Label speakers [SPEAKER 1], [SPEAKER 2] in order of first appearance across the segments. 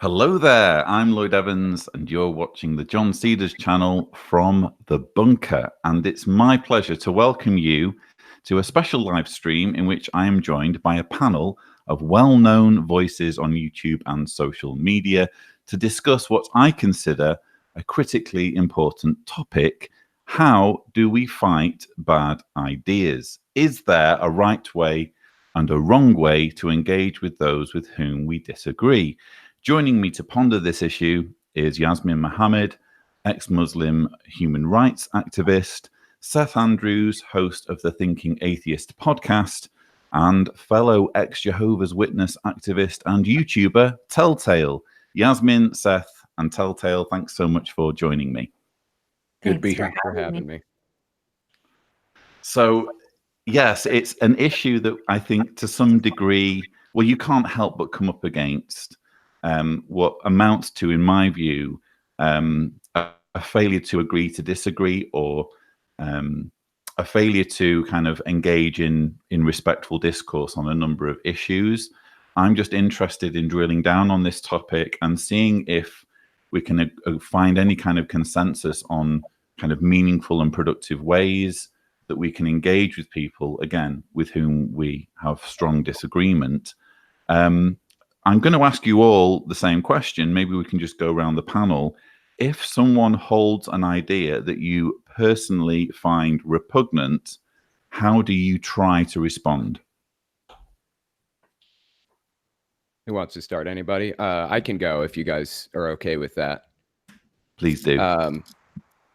[SPEAKER 1] Hello there, I'm Lloyd Evans, and you're watching the John Cedars channel from the bunker. And it's my pleasure to welcome you to a special live stream in which I am joined by a panel of well-known voices on YouTube and social media to discuss what I consider a critically important topic. How do we fight bad ideas? Is there a right way and a wrong way to engage with those with whom we disagree? Joining me to ponder this issue is Yasmine Mohammed, ex-Muslim human rights activist, Seth Andrews, host of the Thinking Atheist podcast, and fellow ex-Jehovah's Witness activist and YouTuber, Telltale. Yasmine, Seth, and Telltale, thanks so much for joining me.
[SPEAKER 2] Good to be here for having me.
[SPEAKER 1] So, yes, it's an issue that I think to some degree, well, you can't help but come up against what amounts to, in my view, a failure to agree to disagree, or a failure to kind of engage in respectful discourse on a number of issues. I'm just interested in drilling down on this topic and seeing if we can find any kind of consensus on kind of meaningful and productive ways that we can engage with people, again, with whom we have strong disagreement. I'm going to ask you all the same question. Maybe we can just go around the panel. If someone holds an idea that you personally find repugnant, how do you try to respond?
[SPEAKER 2] Who wants to start? Anybody? I can go if you guys are okay with that.
[SPEAKER 1] Please do.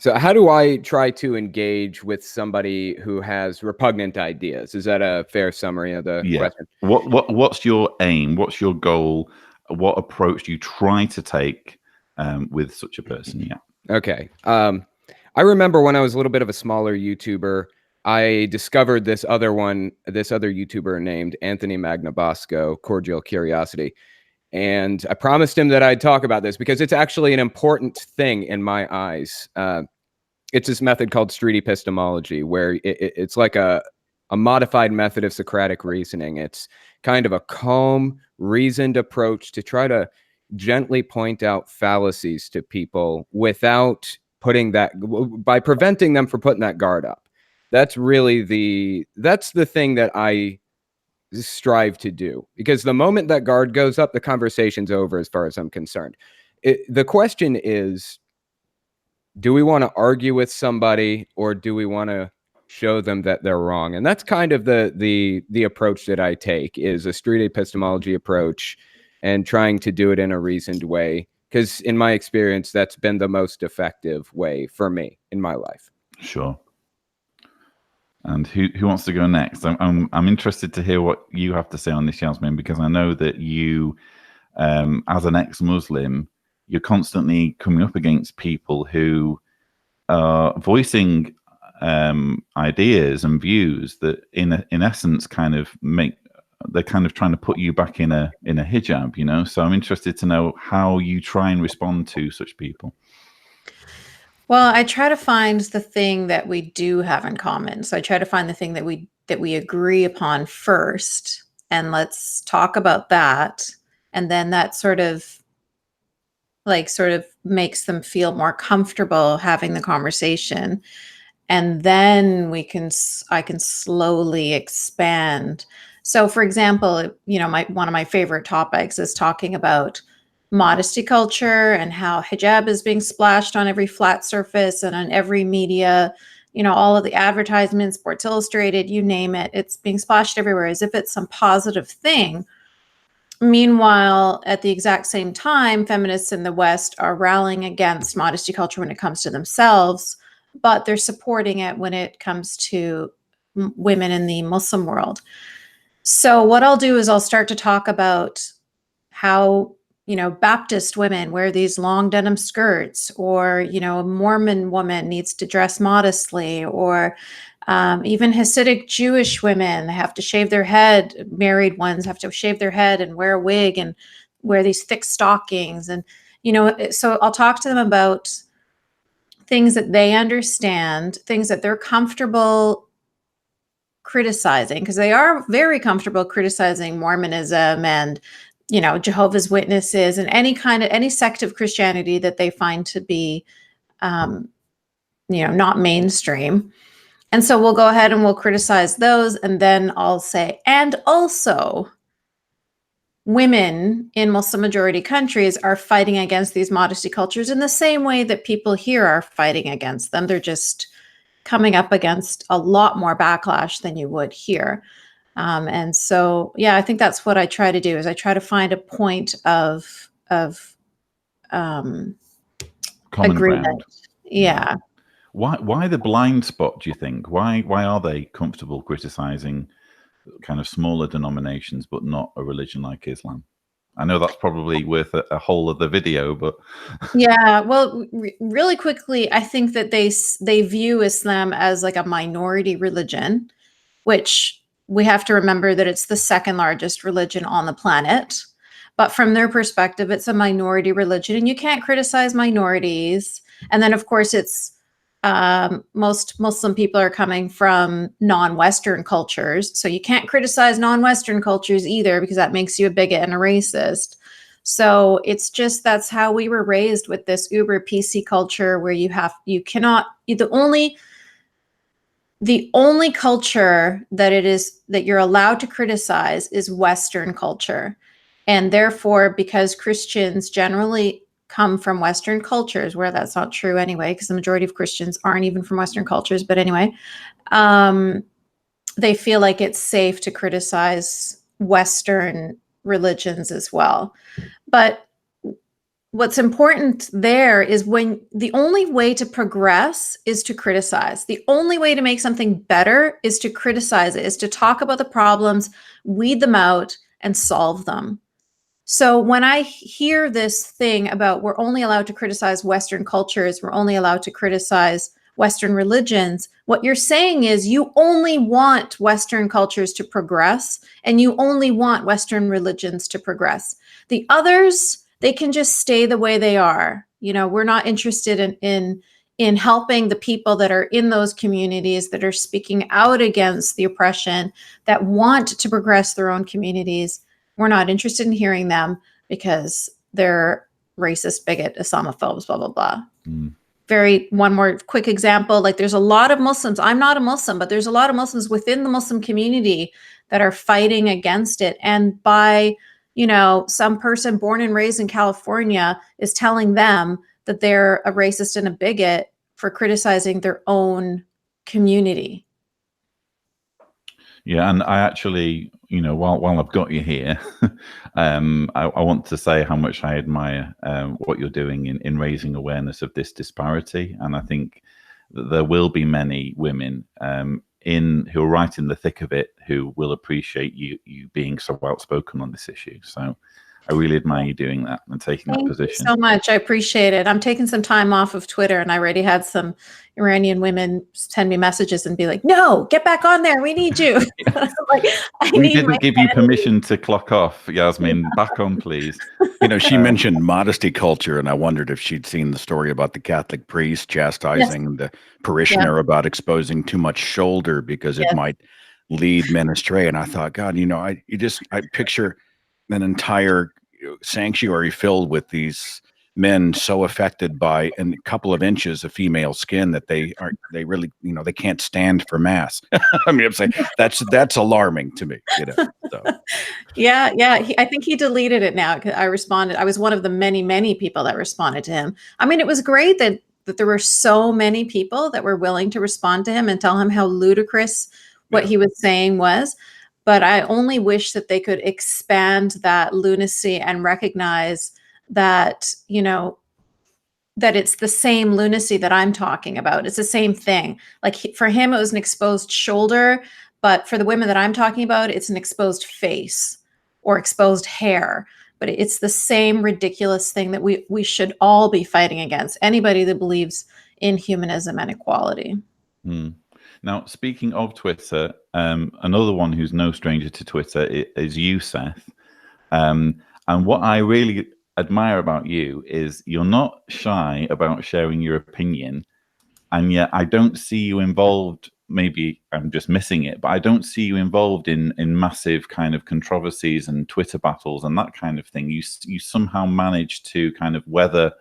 [SPEAKER 2] So how do I try to engage with somebody who has repugnant ideas? Is that a fair summary of the question?
[SPEAKER 1] What's your aim? What's your goal? What approach do you try to take with such a person? Yeah.
[SPEAKER 2] Okay. I remember when I was a little bit of a smaller YouTuber, I discovered this other YouTuber named Anthony Magnabosco, Cordial Curiosity. And I promised him that I'd talk about this because it's actually an important thing in my eyes. It's this method called street epistemology, where it's like a modified method of Socratic reasoning. It's kind of a calm, reasoned approach to try to gently point out fallacies to people without by preventing them from putting that guard up. That's really that's the thing that I strive to do, because the moment that guard goes up, the conversation's over as far as I'm concerned. The question is, do we want to argue with somebody, or do we want to show them that they're wrong? And that's kind of the approach that I take, is a street epistemology approach, and trying to do it in a reasoned way, because in my experience, that's been the most effective way for me in my life.
[SPEAKER 1] Sure. And who wants to go next? I'm interested to hear what you have to say on this, Yasmine, because I know that you, as an ex-Muslim, you're constantly coming up against people who are voicing ideas and views that, in essence, they're kind of trying to put you back in a hijab, you know. So I'm interested to know how you try and respond to such people.
[SPEAKER 3] Well, I try to find the thing that we do have in common. So I try to find the thing that we agree upon first, and let's talk about that. And then that sort of makes them feel more comfortable having the conversation. And then I can slowly expand. So for example, you know, one of my favorite topics is talking about modesty culture and how hijab is being splashed on every flat surface and on every media, you know, all of the advertisements, Sports Illustrated, you name it, it's being splashed everywhere as if it's some positive thing. Meanwhile, at the exact same time, feminists in the West are rallying against modesty culture when it comes to themselves, but they're supporting it when it comes to women in the Muslim world. So what I'll do is I'll start to talk about how, you know, Baptist women wear these long denim skirts, or, you know, a Mormon woman needs to dress modestly, or even Hasidic Jewish women have to shave their head. Married ones have to shave their head and wear a wig and wear these thick stockings. And, you know, so I'll talk to them about things that they understand, things that they're comfortable criticizing, because they are very comfortable criticizing Mormonism and Jehovah's Witnesses and any sect of Christianity that they find to be, not mainstream. And so we'll go ahead and we'll criticize those. And then I'll say, and also women in Muslim majority countries are fighting against these modesty cultures in the same way that people here are fighting against them. They're just coming up against a lot more backlash than you would here. And so, yeah, I think that's what I try to do is I try to find a point of
[SPEAKER 1] common
[SPEAKER 3] agreement.
[SPEAKER 1] ground.
[SPEAKER 3] Yeah.
[SPEAKER 1] Why the blind spot, do you think? Why are they comfortable criticizing kind of smaller denominations, but not a religion like Islam? I know that's probably worth a whole other video, but
[SPEAKER 3] yeah, well, really quickly, I think that they view Islam as like a minority religion, which we have to remember that it's the second largest religion on the planet. But from their perspective, it's a minority religion, and you can't criticize minorities. And then, of course, it's most Muslim people are coming from non-Western cultures. So you can't criticize non-Western cultures either, because that makes you a bigot and a racist. So it's just, that's how we were raised, with this uber PC culture where the only culture that you're allowed to criticize is Western culture. And therefore, because Christians generally come from Western cultures, where that's not true anyway, because the majority of Christians aren't even from Western cultures. But anyway, they feel like it's safe to criticize Western religions as well. But what's important there is when the only way to progress is to criticize. The only way to make something better is to criticize it, is to talk about the problems, weed them out, and solve them. So when I hear this thing about we're only allowed to criticize Western cultures, we're only allowed to criticize Western religions, what you're saying is you only want Western cultures to progress, and you only want Western religions to progress. The others, they can just stay the way they are. We're not interested in helping the people that are in those communities that are speaking out against the oppression, that want to progress their own communities. We're not interested in hearing them because they're racist, bigot, Islamophobes, blah, blah, blah. One more quick example. Like, there's a lot of Muslims. I'm not a Muslim, but there's a lot of Muslims within the Muslim community that are fighting against it. And by, some person born and raised in California is telling them that they're a racist and a bigot for criticizing their own community.
[SPEAKER 1] Yeah, and I actually, while I've got you here, I want to say how much I admire what you're doing in raising awareness of this disparity. And I think that there will be many women who are right in the thick of it who will appreciate you being so outspoken on this issue. So I really admire you doing that and taking that position.
[SPEAKER 3] Thank you so much. I appreciate it. I'm taking some time off of Twitter, and I already had some Iranian women send me messages and be like, "No, get back on there. We need you."
[SPEAKER 1] We didn't give you permission to clock off, Yasmine. Back on, please.
[SPEAKER 4] She mentioned modesty culture, and I wondered if she'd seen the story about the Catholic priest chastising the parishioner about exposing too much shoulder because it might lead men astray. And I thought, God, I picture an entire sanctuary filled with these men so affected by a couple of inches of female skin that they really, they can't stand for mass. I mean, I'm saying that's alarming to me, So.
[SPEAKER 3] Yeah. I think he deleted it now. I responded. I was one of the many people that responded to him. I mean, it was great that there were so many people that were willing to respond to him and tell him how ludicrous what he was saying was. But I only wish that they could expand that lunacy and recognize that, that it's the same lunacy that I'm talking about. It's the same thing. Like, for him, it was an exposed shoulder, but for the women that I'm talking about, it's an exposed face or exposed hair. But it's the same ridiculous thing that we should all be fighting against. Anybody that believes in humanism and equality.
[SPEAKER 1] Now, speaking of Twitter, another one who's no stranger to Twitter is you, Seth. And what I really admire about you is you're not shy about sharing your opinion, and yet I don't see you involved maybe I'm just missing it, but I don't see you involved in massive kind of controversies and Twitter battles and that kind of thing. You somehow manage to kind of weather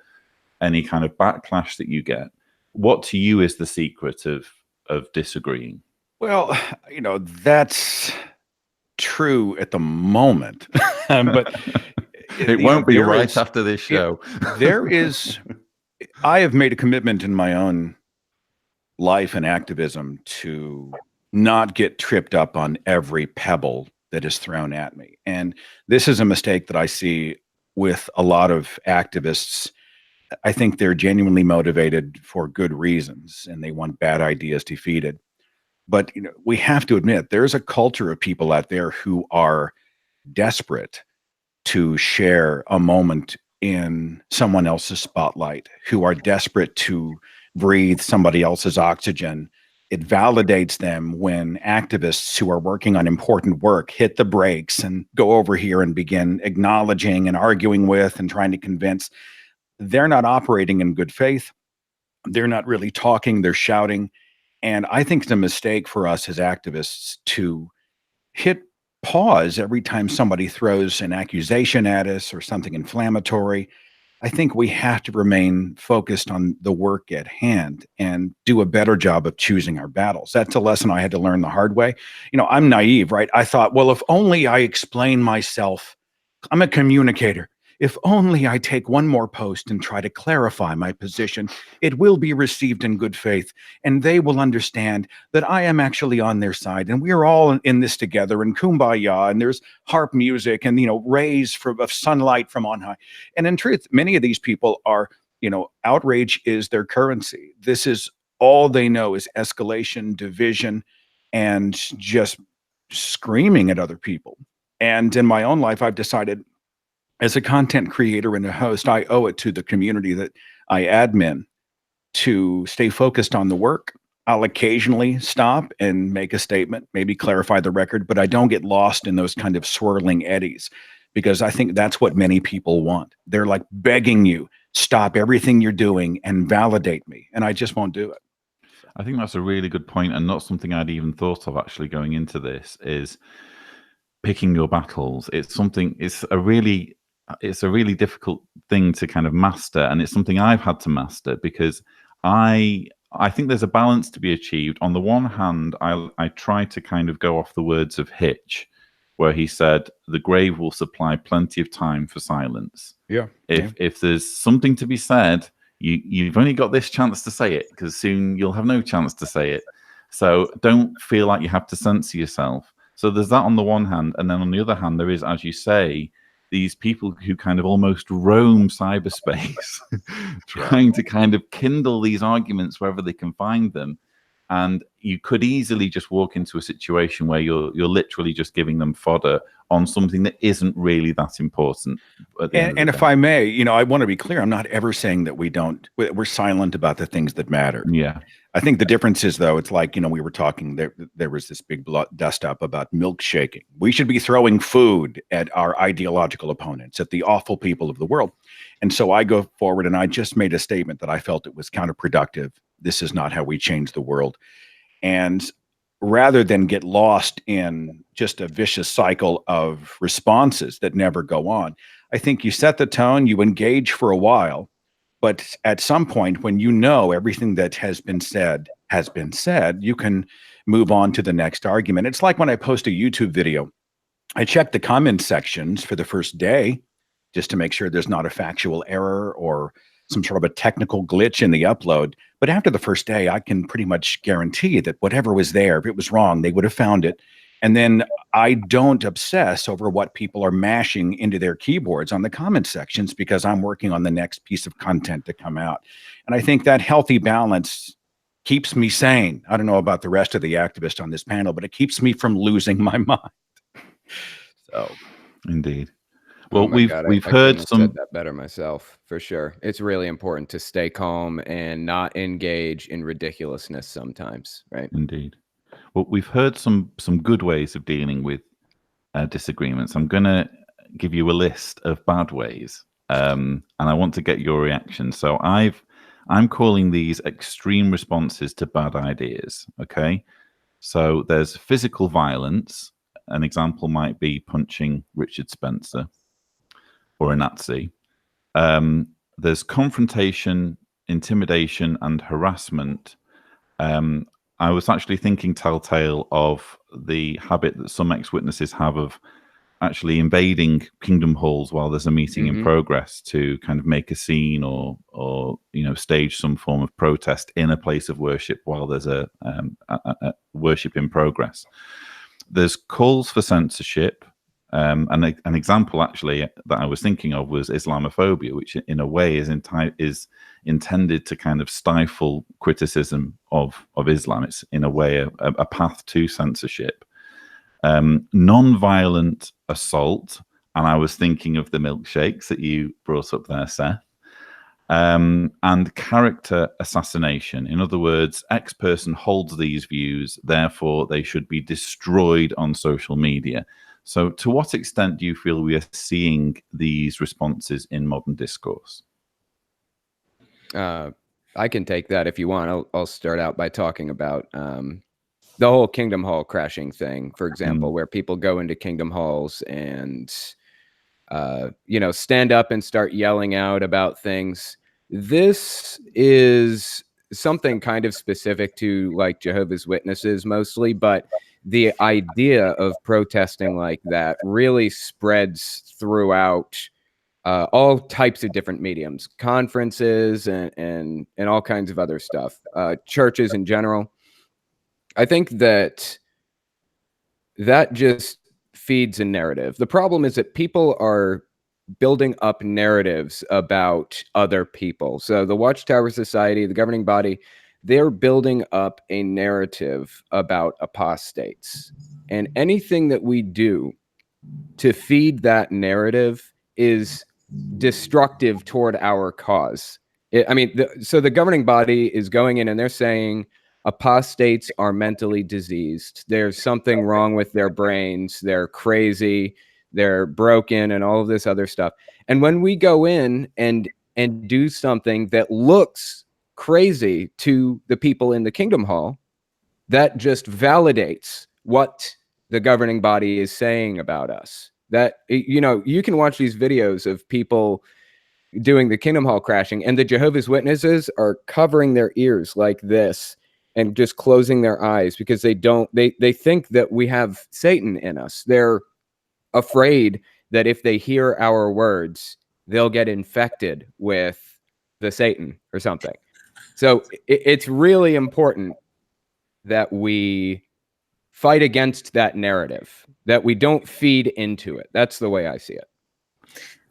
[SPEAKER 1] any kind of backlash that you get. What to you is the secret of disagreeing?
[SPEAKER 4] Well, that's true at the moment, but
[SPEAKER 1] it won't be right after this show.
[SPEAKER 4] I have made a commitment in my own life and activism to not get tripped up on every pebble that is thrown at me. And this is a mistake that I see with a lot of activists. I think they're genuinely motivated for good reasons and they want bad ideas defeated. But we have to admit there's a culture of people out there who are desperate to share a moment in someone else's spotlight, who are desperate to breathe somebody else's oxygen. It validates them when activists who are working on important work hit the brakes and go over here and begin acknowledging and arguing with and trying to convince. They're not operating in good faith. They're not really talking, they're shouting. And I think it's a mistake for us as activists to hit pause every time somebody throws an accusation at us or something inflammatory. I think we have to remain focused on the work at hand and do a better job of choosing our battles. That's a lesson I had to learn the hard way. I'm naive, right? I thought, well, if only I explain myself, I'm a communicator. If only I take one more post and try to clarify my position, it will be received in good faith, and they will understand that I am actually on their side, and we are all in this together, and kumbaya, and there's harp music, and rays of sunlight from on high. And in truth, many of these people are, outrage is their currency. This is all they know is escalation, division, and just screaming at other people. And in my own life, I've decided, as a content creator and a host, I owe it to the community that I admin to stay focused on the work. I'll occasionally stop and make a statement, maybe clarify the record, but I don't get lost in those kind of swirling eddies, because I think that's what many people want. They're like begging you, stop everything you're doing and validate me. And I just won't do it.
[SPEAKER 1] I think that's a really good point, and not something I'd even thought of actually going into this, is picking your battles. It's a really difficult thing to kind of master, and it's something I've had to master, because I think there's a balance to be achieved. On the one hand, I try to kind of go off the words of Hitch, where he said, the grave will supply plenty of time for silence.
[SPEAKER 4] Yeah.
[SPEAKER 1] If there's something to be said, you've only got this chance to say it, because soon you'll have no chance to say it. So don't feel like you have to censor yourself. So there's that on the one hand. And then on the other hand, there is, as you say, these people who kind of almost roam cyberspace, trying to kind of kindle these arguments wherever they can find them. And you could easily just walk into a situation where you're literally just giving them fodder on something that isn't really that important.
[SPEAKER 4] And if I may, I want to be clear, I'm not ever saying that we're silent about the things that matter.
[SPEAKER 1] Yeah.
[SPEAKER 4] I think the difference is, though, it's like, we were talking, there was this big dust up about milkshaking. We should be throwing food at our ideological opponents, at the awful people of the world. And so I go forward and I just made a statement that I felt it was counterproductive. This is not how we change the world. And rather than get lost in just a vicious cycle of responses that never go on, I think you set the tone, you engage for a while, but at some point when everything that has been said, you can move on to the next argument. It's like when I post a YouTube video, I check the comment sections for the first day just to make sure there's not a factual error or some sort of a technical glitch in the upload. But after the first day, I can pretty much guarantee that whatever was there, if it was wrong, they would have found it. And then I don't obsess over what people are mashing into their keyboards on the comment sections, because I'm working on the next piece of content to come out. And I think that healthy balance keeps me sane. I don't know about the rest of the activists on this panel, but it keeps me from losing my mind. So,
[SPEAKER 1] indeed. Well, we've heard some.
[SPEAKER 2] Said that better myself, for sure. It's really important to stay calm and not engage in ridiculousness sometimes, right?
[SPEAKER 1] Indeed. Well, we've heard some good ways of dealing with disagreements. I'm going to give you a list of bad ways, and I want to get your reaction. So I've I'm calling these extreme responses to bad ideas. Okay. So there's physical violence. An example might be punching Richard Spencer or a Nazi. There's confrontation, intimidation, and harassment. I was actually thinking, Telltale, of the habit that some ex-witnesses have of actually invading kingdom halls while there's a meeting in progress to kind of make a scene or stage some form of protest in a place of worship while there's a worship in progress. There's calls for censorship. And an example actually that I was thinking of was Islamophobia, which in a way is intended to kind of stifle criticism of Islam. It's in a way a path to censorship. Non-violent assault, and I was thinking of the milkshakes that you brought up there, Seth, and character assassination. In other words, X person holds these views, therefore they should be destroyed on social media. So to what extent do you feel we are seeing these responses in modern discourse?
[SPEAKER 2] I can take that if you want. I'll start out by talking about the whole Kingdom Hall crashing thing, for example, where people go into Kingdom Halls and, stand up and start yelling out about things. This is something kind of specific to like Jehovah's Witnesses mostly, but the idea of protesting like that really spreads throughout all types of different mediums, conferences and all kinds of other stuff, churches in general. I think that just feeds a narrative. The problem is that people are building up narratives about other people. So the Watchtower Society, the governing body, they're building up a narrative about apostates. And anything that we do to feed that narrative is destructive toward our cause. So the governing body is going in and they're saying apostates are mentally diseased. There's something wrong with their brains. They're crazy. They're broken and all of this other stuff. And when we go in and do something that looks crazy to the people in the Kingdom Hall, that just validates what the governing body is saying about us. That, you can watch these videos of people doing the Kingdom Hall crashing, and the Jehovah's Witnesses are covering their ears like this and just closing their eyes because they think that we have Satan in us. They're afraid that if they hear our words, they'll get infected with the Satan or something. So it's really important that we fight against that narrative, that we don't feed into it. That's the way I see it.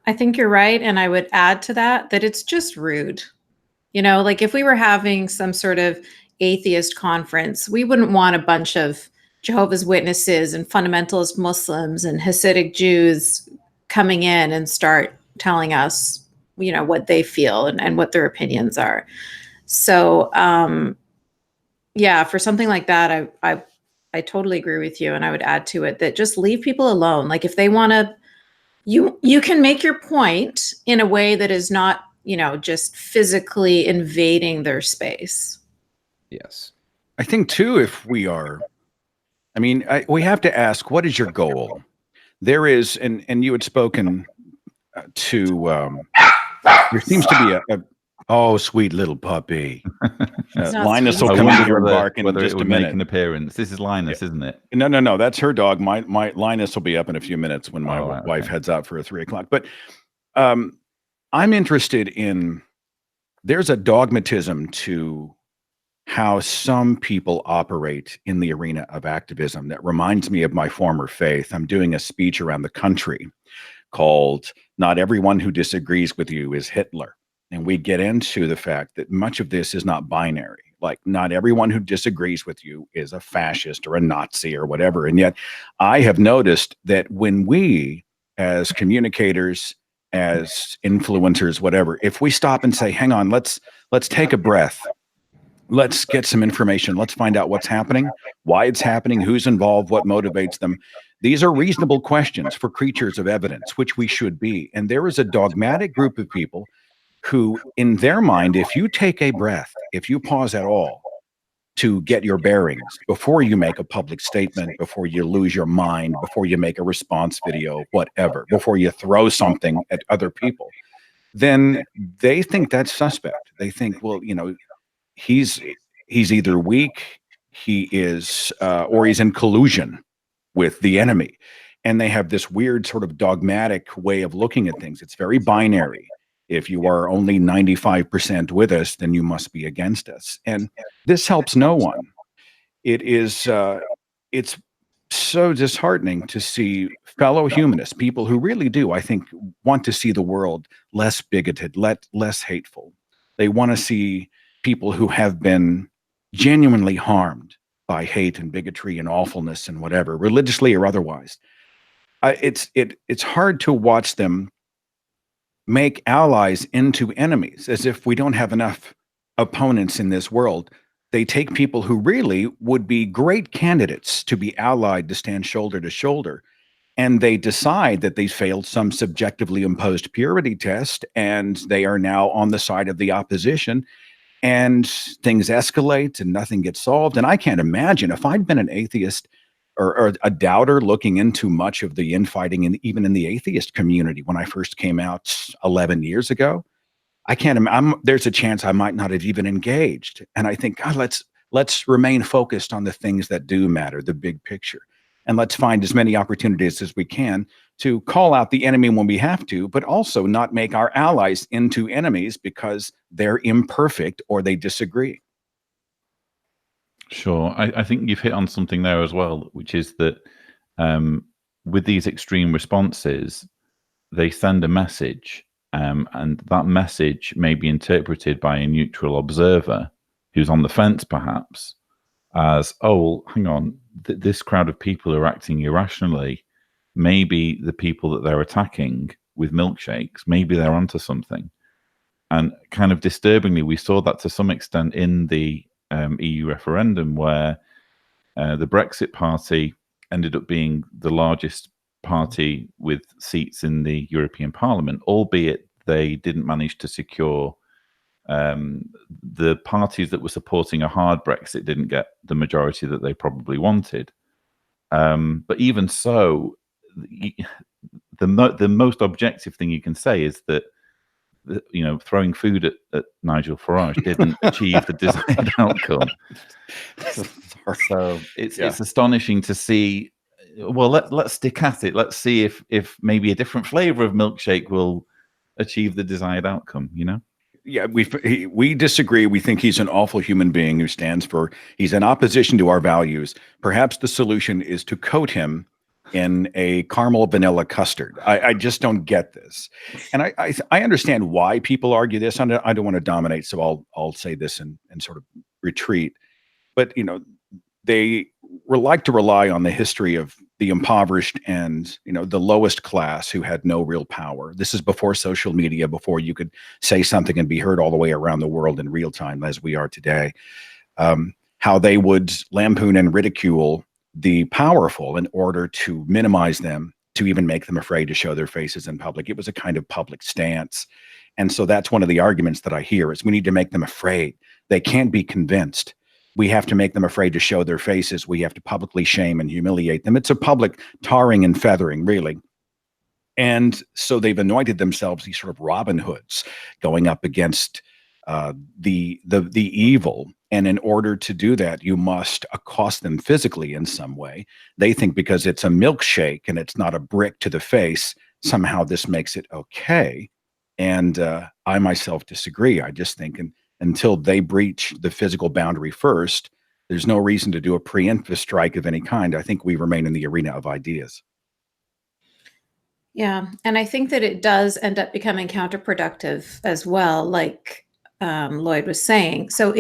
[SPEAKER 3] I think you're right. And I would add to that it's just rude. Like if we were having some sort of atheist conference, we wouldn't want a bunch of Jehovah's Witnesses and fundamentalist Muslims and Hasidic Jews coming in and start telling us, what they feel and what their opinions are. So, for something like that, I totally agree with you. And I would add to it that just leave people alone. Like if they want to, you can make your point in a way that is not, just physically invading their space.
[SPEAKER 2] Yes.
[SPEAKER 4] I think too, if we are, we have to ask, what is your goal? There is, and you had spoken to, there seems to be oh, sweet little puppy. Linus will come in here and bark in just a minute.
[SPEAKER 1] Make an appearance. This is Linus, isn't it?
[SPEAKER 4] No, that's her dog. My Linus will be up in a few minutes when my wife heads out for a 3 o'clock. But I'm interested in, there's a dogmatism to how some people operate in the arena of activism that reminds me of my former faith. I'm doing a speech around the country called "Not Everyone Who Disagrees with You is Hitler." And we get into the fact that much of this is not binary. Like not everyone who disagrees with you is a fascist or a Nazi or whatever. And yet I have noticed that when we as communicators, as influencers, whatever, if we stop and say, hang on, let's take a breath. Let's get some information. Let's find out what's happening, why it's happening, who's involved, what motivates them. These are reasonable questions for creatures of evidence, which we should be. And there is a dogmatic group of people who, in their mind, if you take a breath, if you pause at all to get your bearings before you make a public statement, before you lose your mind, before you make a response video, whatever, before you throw something at other people, then they think that's suspect. They think, well, he's either weak, he is, or he's in collusion with the enemy. And they have this weird sort of dogmatic way of looking at things. It's very binary. If you are only 95% with us, then you must be against us. And this helps no one. It's so disheartening to see fellow humanists, people who really do, I think, want to see the world less bigoted, less hateful. They want to see people who have been genuinely harmed by hate and bigotry and awfulness and whatever, religiously or otherwise. It's hard to watch them make allies into enemies, as if we don't have enough opponents in this world. They take people who really would be great candidates to be allied, to stand shoulder to shoulder, and they decide that they failed some subjectively imposed purity test, and they are now on the side of the opposition, and things escalate and nothing gets solved. And I can't imagine, if I'd been an atheist or a doubter looking into much of the infighting, even in the atheist community when I first came out 11 years ago, I can't imagine. There's a chance I might not have even engaged. And I think, God, let's remain focused on the things that do matter, the big picture. And let's find as many opportunities as we can to call out the enemy when we have to, but also not make our allies into enemies because they're imperfect or they disagree.
[SPEAKER 1] Sure. I think you've hit on something there as well, which is that with these extreme responses, they send a message, and that message may be interpreted by a neutral observer who's on the fence, perhaps, as, oh, well, hang on, this crowd of people are acting irrationally. Maybe the people that they're attacking with milkshakes, maybe they're onto something. And kind of disturbingly, we saw that to some extent in the EU referendum, where the Brexit Party ended up being the largest party with seats in the European Parliament, albeit they didn't manage to secure the parties that were supporting a hard Brexit didn't get the majority that they probably wanted. But even so, the most objective thing you can say is that throwing food at Nigel Farage didn't achieve the desired outcome. So it's astonishing to see. Well, let's stick at it. Let's see if maybe a different flavor of milkshake will achieve the desired outcome.
[SPEAKER 4] Yeah, we disagree. We think he's an awful human being who he's in opposition to our values. Perhaps the solution is to coat him in a caramel vanilla custard. I just don't get this. And I understand why people argue this. I don't want to dominate, so I'll say this and sort of retreat. But, they like to rely on the history of the impoverished and, the lowest class who had no real power. This is before social media, before you could say something and be heard all the way around the world in real time as we are today. How they would lampoon and ridicule the powerful in order to minimize them, to even make them afraid to show their faces in public. It was a kind of public stance. And so that's one of the arguments that I hear is we need to make them afraid. They can't be convinced. We have to make them afraid to show their faces. We have to publicly shame and humiliate them. It's a public tarring and feathering, really. And so they've anointed themselves these sort of Robin Hoods going up against the evil. And in order to do that, you must accost them physically in some way. They think because it's a milkshake and it's not a brick to the face, somehow this makes it okay. And I myself disagree. I just think until they breach the physical boundary first, there's no reason to do a preemptive strike of any kind. I think we remain in the arena of ideas.
[SPEAKER 3] Yeah. And I think that it does end up becoming counterproductive as well, like Lloyd was saying. So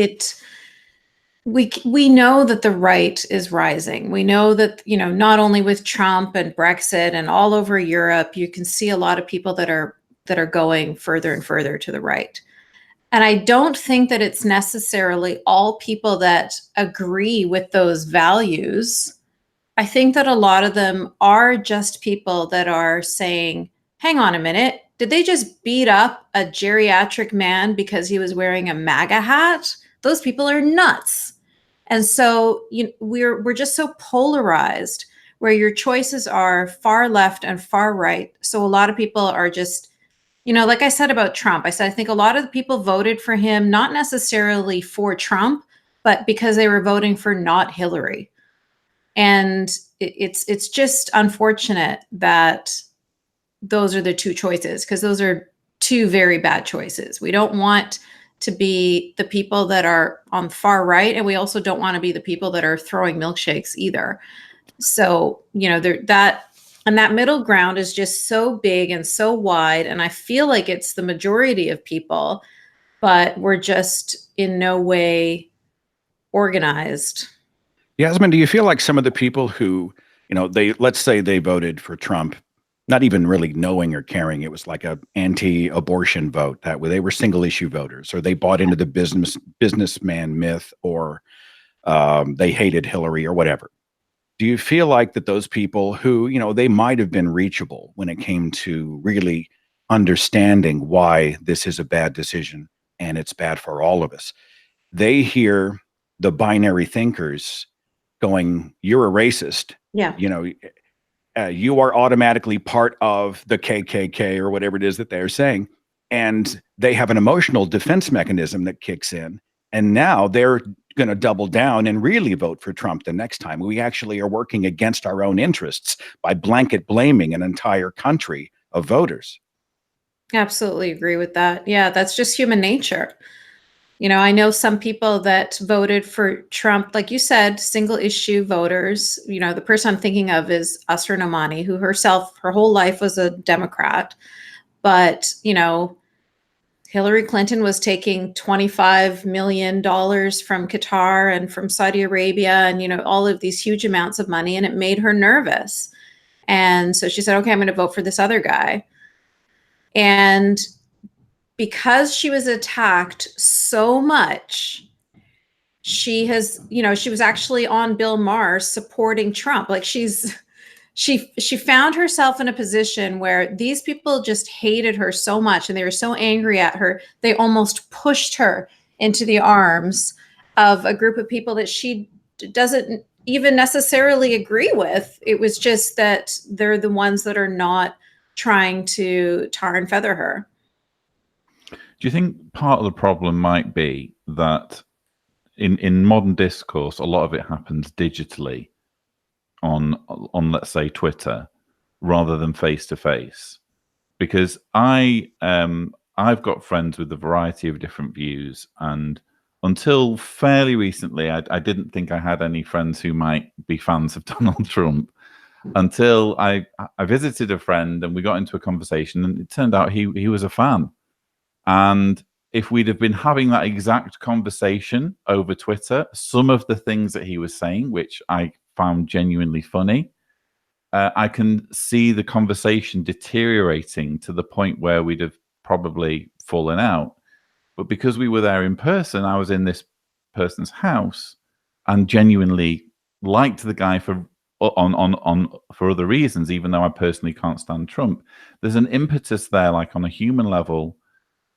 [SPEAKER 3] we know that the right is rising. We know that, not only with Trump and Brexit and all over Europe, you can see a lot of people that are going further and further to the right. And I don't think that it's necessarily all people that agree with those values. I think that a lot of them are just people that are saying, hang on a minute, Did they just beat up a geriatric man because he was wearing a MAGA hat? Those people are nuts. And so we're just so polarized, where your choices are far left and far right. So a lot of people are just, like I said about Trump, I said, I think a lot of the people voted for him, not necessarily for Trump, but because they were voting for not Hillary. And it's just unfortunate that those are the two choices, because those are two very bad choices. We don't want to be the people that are on the far right, and we also don't want to be the people that are throwing milkshakes either. So, that middle ground is just so big and so wide, and I feel like it's the majority of people, but we're just in no way organized.
[SPEAKER 4] Yasmine, do you feel like some of the people who, let's say they voted for Trump, not even really knowing or caring, it was like a anti-abortion vote, that they were single issue voters, or they bought into the businessman myth, or they hated Hillary or whatever. Do you feel like that those people who, they might have been reachable when it came to really understanding why this is a bad decision and it's bad for all of us, they hear the binary thinkers going, "You're a racist.
[SPEAKER 3] Yeah.
[SPEAKER 4] You are automatically part of the KKK," or whatever it is that they're saying. And they have an emotional defense mechanism that kicks in. And now they're going to double down and really vote for Trump the next time. We actually are working against our own interests by blanket blaming an entire country of voters.
[SPEAKER 3] Absolutely agree with that. Yeah, that's just human nature. I know some people that voted for Trump, like you said, single issue voters. The person I'm thinking of is Asra Nomani, who her whole life was a Democrat. But, Hillary Clinton was taking $25 million from Qatar and from Saudi Arabia and, all of these huge amounts of money, and it made her nervous. And so she said, okay, I'm going to vote for this other guy. And because she was attacked so much, she was actually on Bill Maher supporting Trump. Like she found herself in a position where these people just hated her so much, and they were so angry at her, they almost pushed her into the arms of a group of people that she doesn't even necessarily agree with. It was just that they're the ones that are not trying to tar and feather her.
[SPEAKER 1] Do you think part of the problem might be that in modern discourse, a lot of it happens digitally on let's say Twitter, rather than face to face? Because I've got friends with a variety of different views, and until fairly recently, I didn't think I had any friends who might be fans of Donald Trump, until I visited a friend and we got into a conversation, and it turned out he was a fan. And if we'd have been having that exact conversation over Twitter, some of the things that he was saying, which I found genuinely funny, I can see the conversation deteriorating to the point where we'd have probably fallen out. But because we were there in person, I was in this person's house and genuinely liked the guy for other reasons, even though I personally can't stand Trump. There's an impetus there, like on a human level,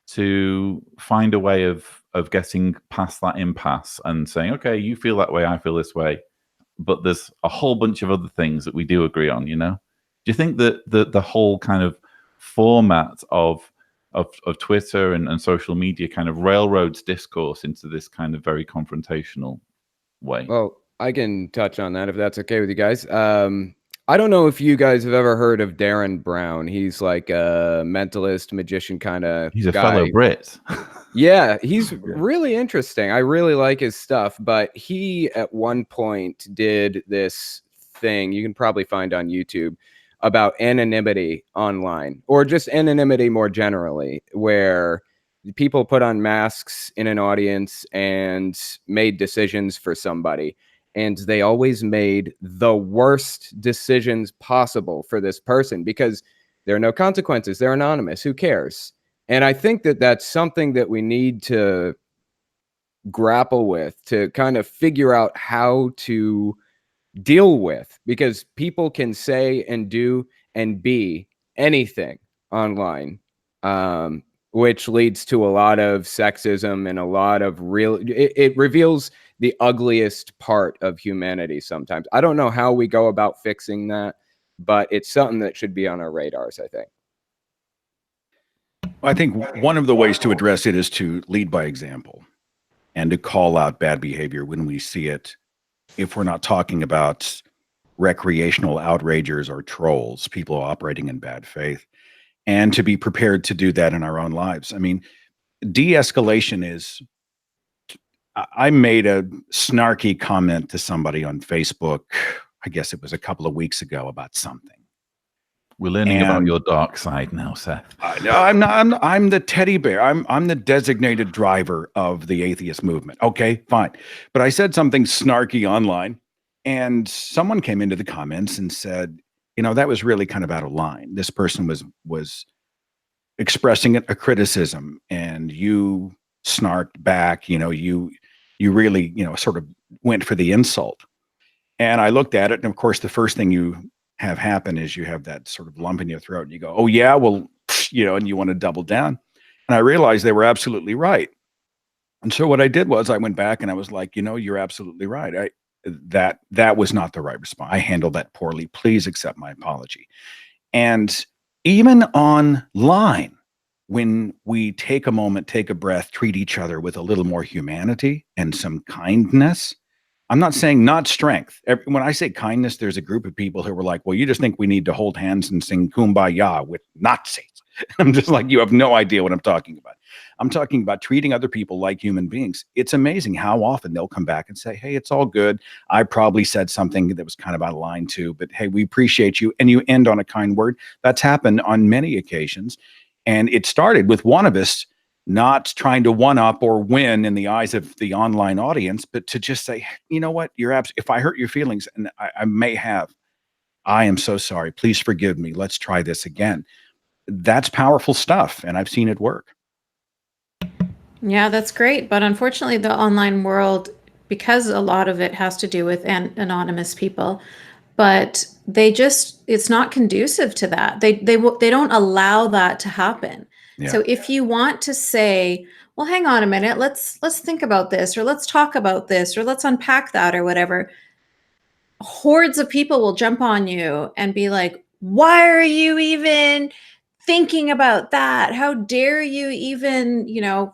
[SPEAKER 1] to find a way of getting past that impasse and saying, okay, you feel that way, I feel this way, but there's a whole bunch of other things that we do agree on. Do you think that the whole kind of format of Twitter and social media kind of railroads discourse into this kind of very confrontational way?
[SPEAKER 2] Well, I can touch on that if that's okay with you guys. I don't know if you guys have ever heard of Darren Brown. He's like a mentalist, magician kind of
[SPEAKER 1] He's a
[SPEAKER 2] guy.
[SPEAKER 1] fellow Brit.
[SPEAKER 2] Yeah, he's really interesting. I really like his stuff, but he at one point did this thing you can probably find on YouTube about anonymity online, or just anonymity more generally, where people put on masks in an audience and made decisions for somebody. And they always made the worst decisions possible for this person because there are no consequences. They're anonymous. Who cares? And I think that that's something that we need to grapple with, to kind of figure out how to deal with, because people can say and do and be anything online. which leads to a lot of sexism and a lot of it reveals the ugliest part of humanity sometimes. I don't know how we go about fixing that, but it's something that should be on our radars, I think.
[SPEAKER 4] I think one of the ways to address it is to lead by example and to call out bad behavior when we see it. If we're not talking about recreational outragers or trolls, people operating in bad faith, and to be prepared to do that in our own lives. I mean, de-escalation is, I made a snarky comment to somebody on Facebook, I guess it was a couple of weeks ago, about something.
[SPEAKER 1] We're learning about your dark side now, Seth.
[SPEAKER 4] I'm the teddy bear. I'm the designated driver of the atheist movement. Okay, fine. But I said something snarky online, and someone came into the comments and said, that was really kind of out of line. This person was expressing a criticism, and you snarked back. You really, sort of went for the insult. And I looked at it, and of course, the first thing you have happen is you have that sort of lump in your throat, and you go, "Oh yeah, well, and you want to double down." And I realized they were absolutely right. And so what I did was I went back and I was like, you're absolutely right. That was not the right response. I handled that poorly. Please accept my apology. And even online, when we take a moment, take a breath, treat each other with a little more humanity and some kindness. I'm not saying not strength. When I say kindness, there's a group of people who were like, well, you just think we need to hold hands and sing Kumbaya with Nazis. I'm just like, you have no idea what I'm talking about. I'm talking about treating other people like human beings. It's amazing how often they'll come back and say, hey, it's all good. I probably said something that was kind of out of line too, but hey, we appreciate you. And you end on a kind word. That's happened on many occasions. And it started with one of us not trying to one up or win in the eyes of the online audience, but to just say, you know what, if I hurt your feelings, and I may have, I am so sorry. Please forgive me. Let's try this again. That's powerful stuff. And I've seen it work.
[SPEAKER 3] Yeah, that's great. But unfortunately, the online world, because a lot of it has to do with anonymous people, but it's not conducive to that. They don't allow that to happen. Yeah. So if you want to say, well, hang on a minute, let's think about this, or let's talk about this, or let's unpack that, or whatever, hordes of people will jump on you and be like, why are you even thinking about that? How dare you even,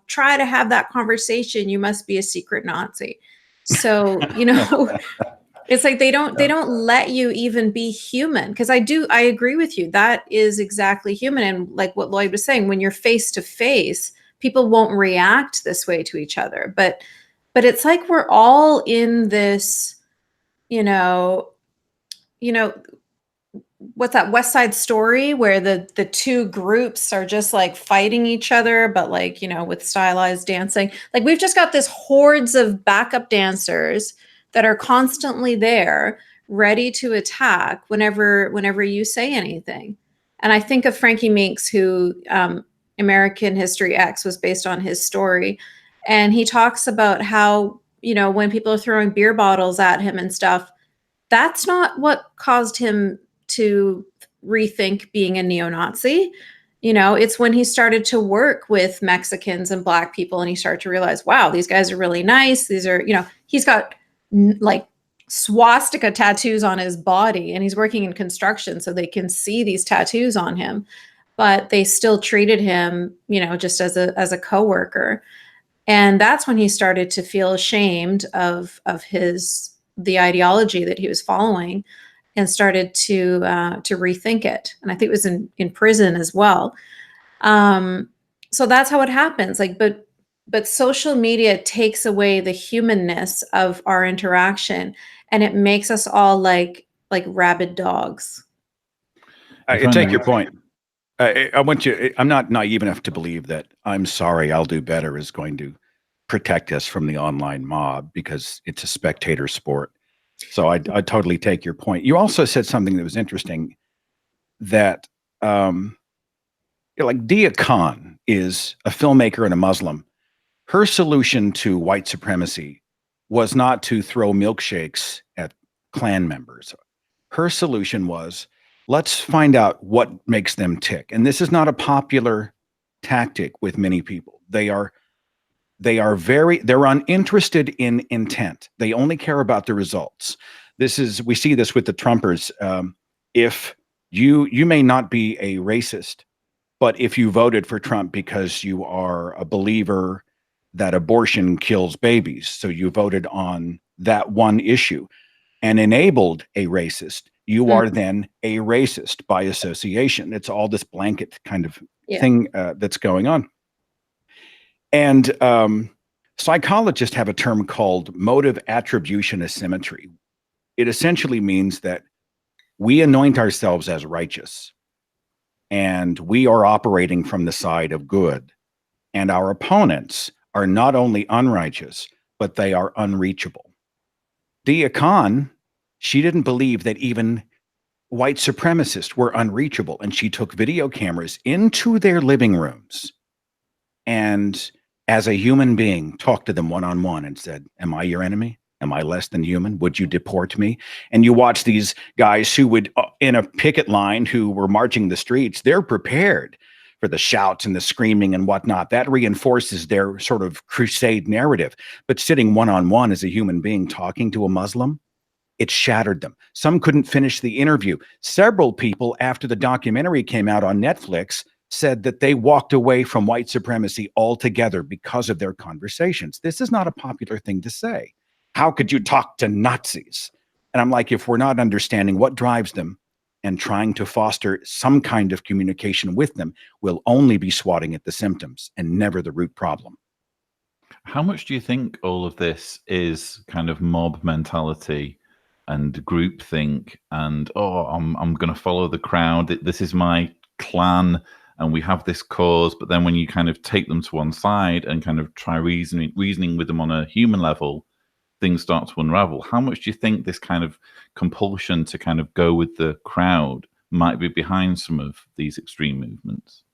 [SPEAKER 3] try to have that conversation? You must be a secret Nazi. So, it's like they don't let you even be human. Because I agree with you. That is exactly human. And like what Lloyd was saying, when you're face to face, people won't react this way to each other. But it's like we're all in this, what's that West Side Story where the two groups are just like fighting each other, but like, with stylized dancing. Like we've just got this hordes of backup dancers that are constantly there, ready to attack whenever you say anything. And I think of Frankie Meeks, who American History X was based on his story. And he talks about how, when people are throwing beer bottles at him and stuff, that's not what caused him to rethink being a neo-Nazi. It's when he started to work with Mexicans and Black people and he started to realize, wow, these guys are really nice. These are, he's got like swastika tattoos on his body and he's working in construction, so they can see these tattoos on him, but they still treated him, just as a coworker. And that's when he started to feel ashamed of the ideology that he was following and started to rethink it. And I think it was in prison as well. So that's how it happens. Like, but social media takes away the humanness of our interaction, and it makes us all like rabid dogs.
[SPEAKER 4] I take your point. I want you. I'm not naive enough to believe that "I'm sorry, I'll do better" is going to protect us from the online mob, because it's a spectator sport. So I totally take your point. You also said something that was interesting, that like Dia Khan is a filmmaker and a Muslim. Her solution to white supremacy was not to throw milkshakes at Klan members. Her solution was, let's find out what makes them tick. And this is not a popular tactic with many people. They're uninterested in intent. They only care about the results. We see this with the Trumpers. If you may not be a racist, but if you voted for Trump because you are a believer that abortion kills babies, so you voted on that one issue and enabled a racist, you are then a racist by association. It's all this blanket kind of thing that's going on. And psychologists have a term called motive attribution asymmetry. It essentially means that we anoint ourselves as righteous, and we are operating from the side of good. And our opponents are not only unrighteous, but they are unreachable. Dia Khan, she didn't believe that even white supremacists were unreachable, and she took video cameras into their living rooms and, as a human being, talked to them one-on-one and said, am I your enemy? Am I less than human? Would you deport me? And you watch these guys who would, in a picket line, who were marching the streets, they're prepared for the shouts and the screaming and whatnot. That reinforces their sort of crusade narrative. But sitting one-on-one as a human being talking to a Muslim, it shattered them. Some couldn't finish the interview. Several people, after the documentary came out on Netflix, said that they walked away from white supremacy altogether because of their conversations. This is not a popular thing to say. How could you talk to Nazis? And I'm like, if we're not understanding what drives them and trying to foster some kind of communication with them, we'll only be swatting at the symptoms and never the root problem.
[SPEAKER 1] How much do you think all of this is kind of mob mentality and groupthink and, I'm going to follow the crowd. This is my clan and we have this cause. But then when you kind of take them to one side and kind of try reasoning with them on a human level, things start to unravel. How much do you think this kind of compulsion to kind of go with the crowd might be behind some of these extreme movements?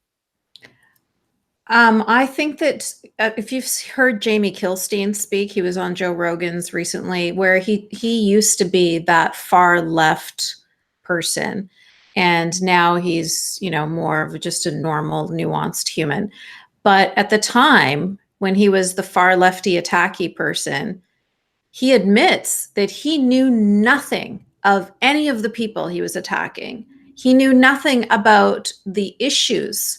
[SPEAKER 3] I think that if you've heard Jamie Kilstein speak, he was on Joe Rogan's recently, where he used to be that far left person. And now he's, more of just a normal, nuanced human. But at the time when he was the far lefty attacky person, he admits that he knew nothing of any of the people he was attacking. He knew nothing about the issues.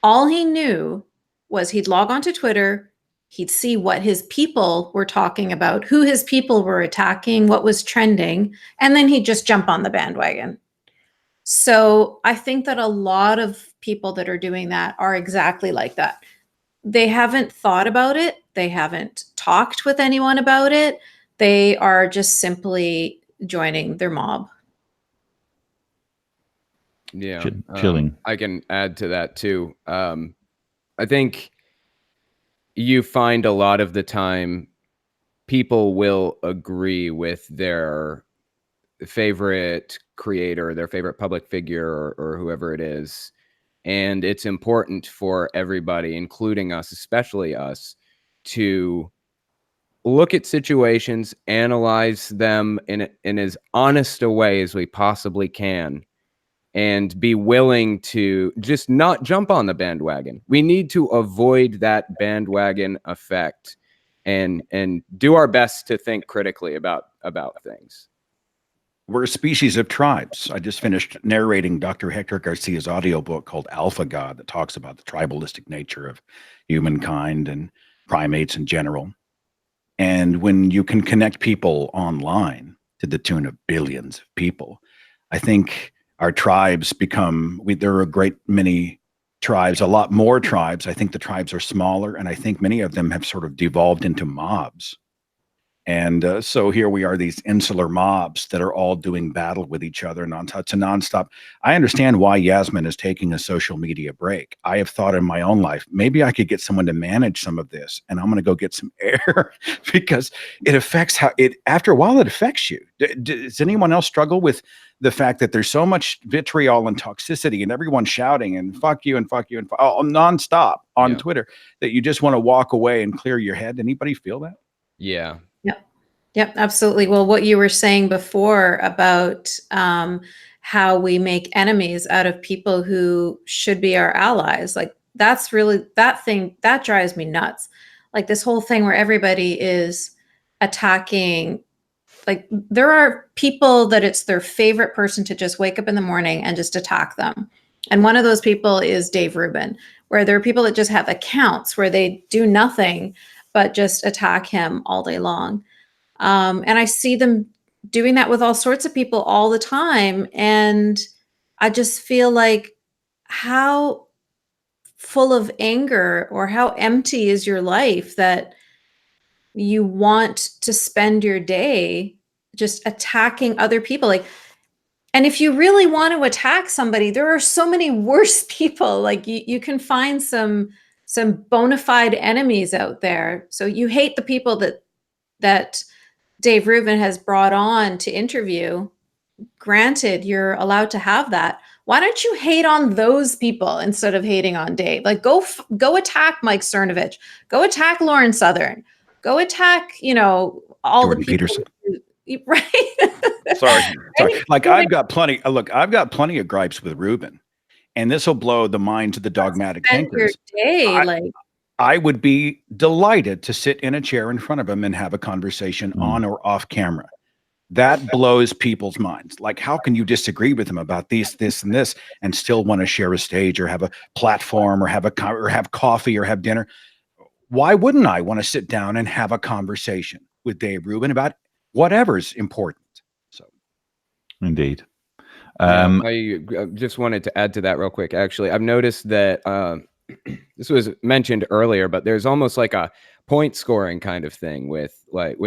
[SPEAKER 3] All he knew was he'd log onto Twitter, he'd see what his people were talking about, who his people were attacking, what was trending, and then he'd just jump on the bandwagon. So I think that a lot of people that are doing that are exactly like that. They haven't thought about it. They haven't talked with anyone about it. They are just simply joining their mob.
[SPEAKER 2] Yeah.
[SPEAKER 1] Chilling.
[SPEAKER 2] I can add to that too. I think you find a lot of the time people will agree with their favorite creator, their favorite public figure, or whoever it is. And it's important for everybody, including us, especially us, to look at situations, analyze them in as honest a way as we possibly can, and be willing to just not jump on the bandwagon. We need to avoid that bandwagon effect and do our best to think critically about things.
[SPEAKER 4] We're a species of tribes. I just finished narrating Dr. Hector Garcia's audiobook called Alpha God that talks about the tribalistic nature of humankind and primates in general. And when you can connect people online to the tune of billions of people, I think our tribes there are a great many tribes, a lot more tribes. I think the tribes are smaller, and I think many of them have sort of devolved into mobs. And so here we are, these insular mobs that are all doing battle with each other nonstop. I understand why Yasmine is taking a social media break. I have thought in my own life, maybe I could get someone to manage some of this, and I'm going to go get some air because it affects after a while, it affects you. Does anyone else struggle with the fact that there's so much vitriol and toxicity and everyone shouting and fuck you and fuck you and nonstop on Twitter that you just want to walk away and clear your head? Anybody feel that?
[SPEAKER 2] Yeah.
[SPEAKER 3] Yep, absolutely. Well, what you were saying before about how we make enemies out of people who should be our allies, like that's really, that thing that drives me nuts. Like this whole thing where everybody is attacking. Like there are people that it's their favorite person to just wake up in the morning and just attack them. And one of those people is Dave Rubin, where there are people that just have accounts where they do nothing but just attack him all day long. And I see them doing that with all sorts of people all the time. And I just feel like, how full of anger or how empty is your life that you want to spend your day just attacking other people? Like, and if you really want to attack somebody, there are so many worse people. Like you can find some bona fide enemies out there. So you hate the people that Dave Rubin has brought on to interview. Granted, you're allowed to have that. Why don't you hate on those people instead of hating on Dave? Like go attack Mike Cernovich, go attack Lauren Southern, go attack, all
[SPEAKER 4] Jordan
[SPEAKER 3] the people.
[SPEAKER 4] Peterson.
[SPEAKER 3] Right.
[SPEAKER 4] Sorry. Like I've got plenty of gripes with Rubin, and this will blow the minds of the dogmatic thinkers. I would be delighted to sit in a chair in front of him and have a conversation on or off camera. That blows people's minds. Like, how can you disagree with him about this, and this, and still want to share a stage or have a platform or have coffee or have dinner? Why wouldn't I want to sit down and have a conversation with Dave Rubin about whatever's important? So,
[SPEAKER 1] indeed.
[SPEAKER 2] I just wanted to add to that real quick. Actually, I've noticed that this was mentioned earlier, but there's almost like a point scoring kind of thing with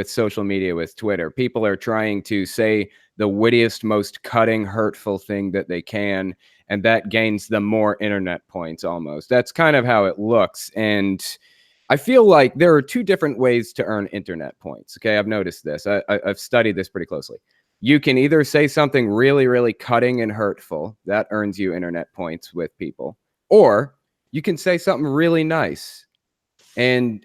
[SPEAKER 2] social media, with Twitter. People are trying to say the wittiest, most cutting, hurtful thing that they can, and that gains them more internet points almost. That's kind of how it looks. And I feel like there are two different ways to earn internet points. Okay, I've noticed this. I've studied this pretty closely. You can either say something really, really cutting and hurtful. That earns you internet points with people. Or you can say something really nice. And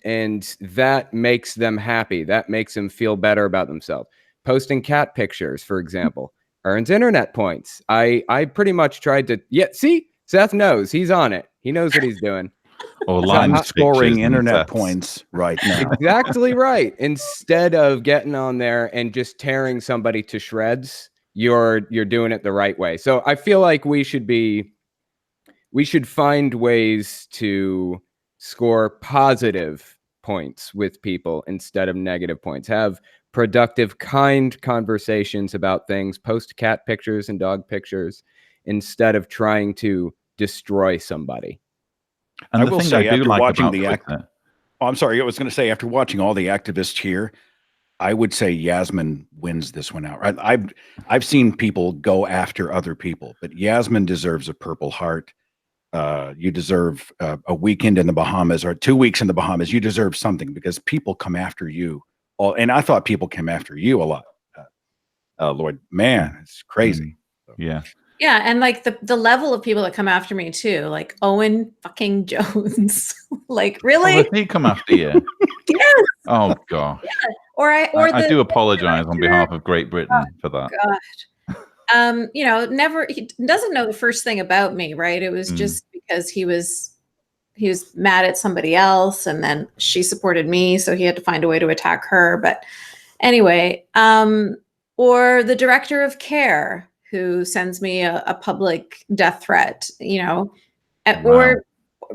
[SPEAKER 2] that makes them happy. That makes them feel better about themselves. Posting cat pictures, for example, earns internet points. I pretty much tried to, see, Seth knows. He's on it. He knows what he's doing.
[SPEAKER 1] Or
[SPEAKER 4] I'm scoring internet points right now.
[SPEAKER 2] Exactly right. Instead of getting on there and just tearing somebody to shreds, you're doing it the right way. So I feel like we should find ways to score positive points with people instead of negative points. Have productive, kind conversations about things. Post cat pictures and dog pictures instead of trying to destroy somebody.
[SPEAKER 1] And
[SPEAKER 4] I will say, after watching I'm sorry, I was going to say, after watching all the activists here, I would say Yasmine wins this one out. I've seen people go after other people, but Yasmine deserves a Purple Heart. You deserve a weekend in the Bahamas or 2 weeks in the Bahamas. You deserve something, because people come after you. And I thought people came after you a lot. Lord, man, it's crazy.
[SPEAKER 1] Yeah.
[SPEAKER 3] Yeah, and like the level of people that come after me too, like Owen fucking Jones. Like, really?
[SPEAKER 1] Oh, did he come after you?
[SPEAKER 3] Yes.
[SPEAKER 1] Oh god.
[SPEAKER 3] Yeah. I
[SPEAKER 1] do apologize on behalf of Great Britain for that.
[SPEAKER 3] God. He doesn't know the first thing about me, right? It was just because he was mad at somebody else, and then she supported me, so he had to find a way to attack her. But anyway, or the director of care, who sends me a public death threat, or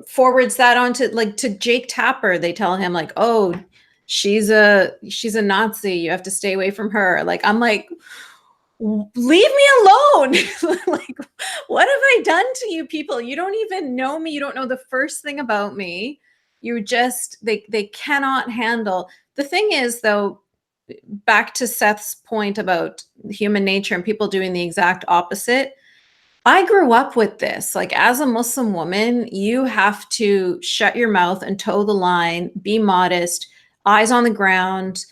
[SPEAKER 3] forwards that on to Jake Tapper. They tell him like, oh, she's a Nazi. You have to stay away from her. Like, I'm like, leave me alone. Like, what have I done to you people? You don't even know me. You don't know the first thing about me. You just, they cannot handle. The thing is, though, back to Seth's point about human nature and people doing the exact opposite. I grew up with this. Like, as a Muslim woman, you have to shut your mouth and toe the line, be modest, eyes on the ground,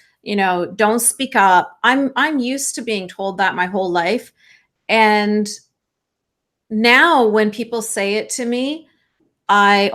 [SPEAKER 3] don't speak up. I'm used to being told that my whole life. And now when people say it to me, I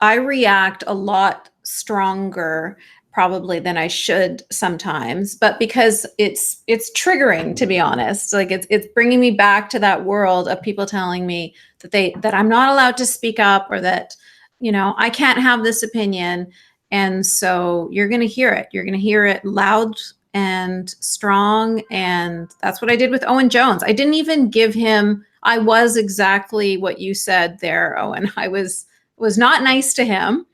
[SPEAKER 3] react a lot stronger, probably than I should sometimes, but because it's triggering, to be honest. Like it's bringing me back to that world of people telling me that I'm not allowed to speak up, or that, you know, I can't have this opinion. And so you're going to hear it. You're going to hear it loud and strong. And that's what I did with Owen Jones. I didn't even give him, I was exactly what you said there, Owen. I was not nice to him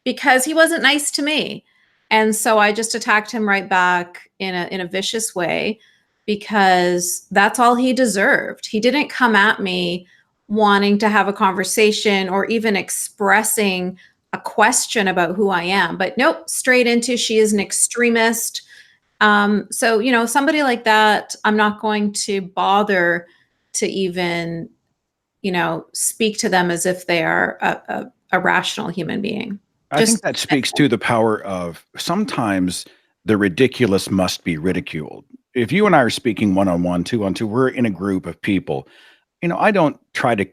[SPEAKER 3] because he wasn't nice to me. And so I just attacked him right back in a vicious way, because that's all he deserved. He didn't come at me wanting to have a conversation or even expressing a question about who I am, but nope, straight into, she is an extremist. So, you know, somebody like that, I'm not going to bother to even, you know, speak to them as if they are a rational human being.
[SPEAKER 4] I think that speaks to the power of sometimes the ridiculous must be ridiculed. If you and I are speaking one-on-one, two-on-two, we're in a group of people. You know, I don't try to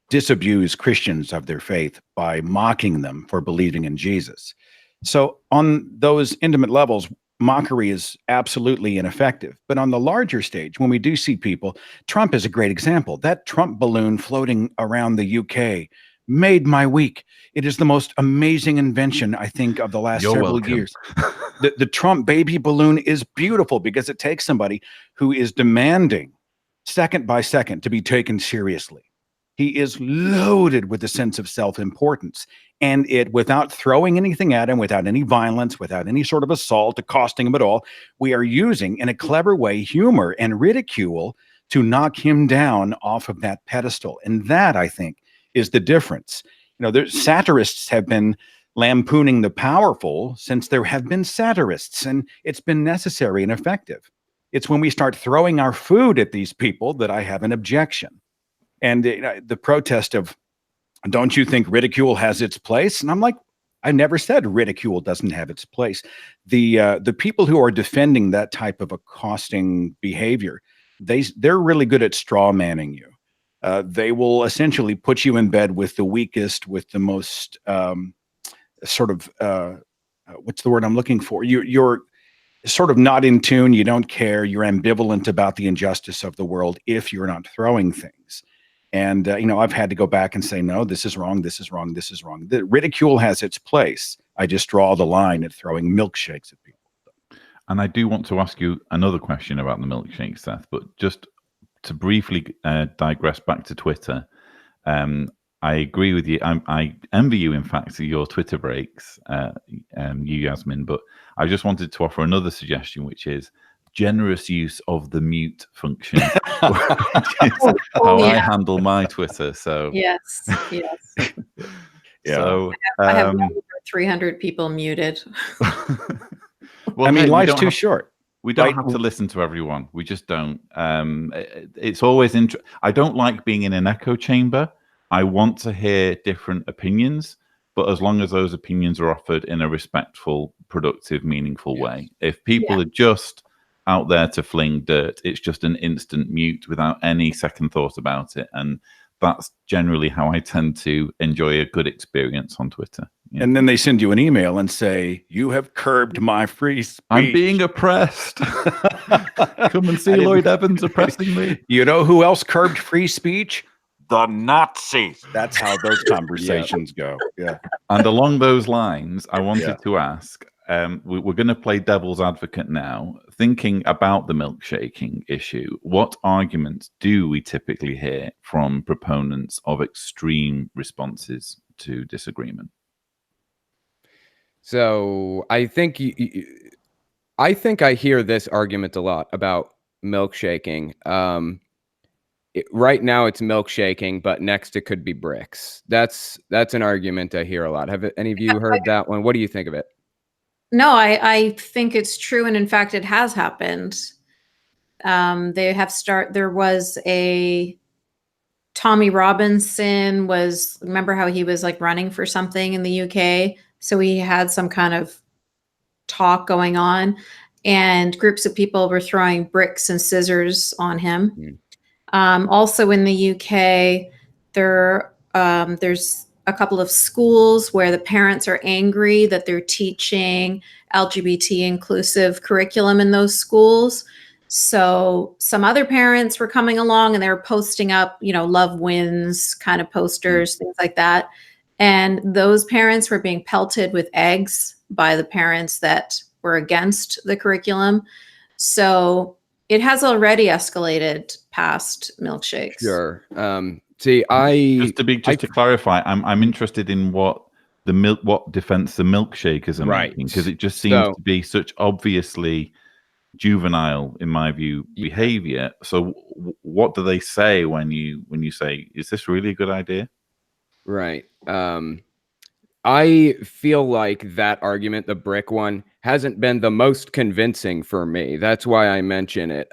[SPEAKER 4] disabuse Christians of their faith by mocking them for believing in Jesus. So on those intimate levels, mockery is absolutely ineffective. But on the larger stage, when we do see people, Trump is a great example. That Trump balloon floating around the UK made my week. It is the most amazing invention, I think, of the last several years. The Trump baby balloon is beautiful because it takes somebody who is demanding second by second to be taken seriously. He is loaded with a sense of self-importance, and it, without throwing anything at him, without any violence, without any sort of assault, accosting him at all, we are using, in a clever way, humor and ridicule to knock him down off of that pedestal. And that, I think, is the difference. You know, satirists have been lampooning the powerful since there have been satirists, and it's been necessary and effective. It's when we start throwing our food at these people that I have an objection. And the protest of, don't you think ridicule has its place? And I'm like, I never said ridicule doesn't have its place. The people who are defending that type of accosting behavior, they're really good at straw manning you. They will essentially put you in bed with the weakest, with the most sort of, what's the word I'm looking for? You're sort of not in tune. You don't care. You're ambivalent about the injustice of the world if you're not throwing things. And, you know, I've had to go back and say, no, this is wrong. This is wrong. This is wrong. The ridicule has its place. I just draw the line at throwing milkshakes at people.
[SPEAKER 1] And I do want to ask you another question about the milkshake, Seth, but just to briefly digress back to Twitter, I agree with you. I envy you, in fact, your Twitter breaks, you, Yasmine, but I just wanted to offer another suggestion, which is generous use of the mute function, which is how I handle my Twitter. So
[SPEAKER 3] yes.
[SPEAKER 4] Yeah.
[SPEAKER 3] So I have 300 people muted.
[SPEAKER 1] Well,
[SPEAKER 4] I mean, life's too short.
[SPEAKER 1] We don't have to listen to everyone. We just don't. It's always I don't like being in an echo chamber. I want to hear different opinions, but as long as those opinions are offered in a respectful, productive, meaningful way. If people are just out there to fling dirt, it's just an instant mute without any second thought about it. And that's generally how I tend to enjoy a good experience on Twitter. Yeah.
[SPEAKER 4] And then they send you an email and say, you have curbed my free speech.
[SPEAKER 1] I'm being oppressed. Come and see Lloyd Evans oppressing me.
[SPEAKER 4] You know who else curbed free speech? The Nazis. That's how those conversations go. Yeah.
[SPEAKER 1] And along those lines, I wanted to ask, we're going to play devil's advocate now. Thinking about the milkshaking issue, what arguments do we typically hear from proponents of extreme responses to disagreement?
[SPEAKER 2] So I think I hear this argument a lot about milkshaking. Right now it's milkshaking, but next it could be bricks. That's an argument I hear a lot. Have any of you heard that one? What do you think of it?
[SPEAKER 3] No, I think it's true, and in fact, it has happened. There was a Tommy Robinson remember how he was like running for something in the UK? So he had some kind of talk going on, and groups of people were throwing bricks and scissors on him. Also in the UK, there's a couple of schools where the parents are angry that they're teaching LGBT inclusive curriculum in those schools. So some other parents were coming along and they were posting up, love wins kind of posters, things like that. And those parents were being pelted with eggs by the parents that were against the curriculum. So it has already escalated past milkshakes.
[SPEAKER 2] Sure.
[SPEAKER 1] Just to clarify, I'm interested in what defense the milkshakers are
[SPEAKER 2] Right.
[SPEAKER 1] making, because it just seems to be such obviously juvenile, in my view, behavior. So what do they say when you say, is this really a good idea?
[SPEAKER 2] Right. I feel like that argument, the brick one, hasn't been the most convincing for me. That's why I mention it.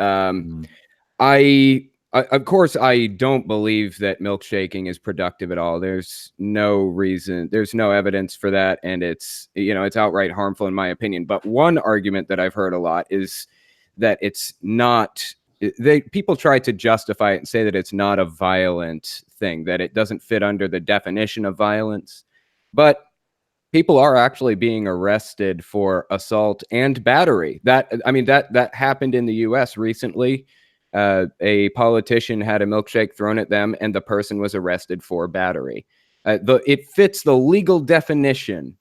[SPEAKER 2] Of course, I don't believe that milkshaking is productive at all. There's no reason, there's no evidence for that, and it's outright harmful in my opinion. But one argument that I've heard a lot is that it's not. People try to justify it and say that it's not a violent thing, that it doesn't fit under the definition of violence. But people are actually being arrested for assault and battery. That happened in the U.S. recently. A politician had a milkshake thrown at them, and the person was arrested for battery. It fits the legal definition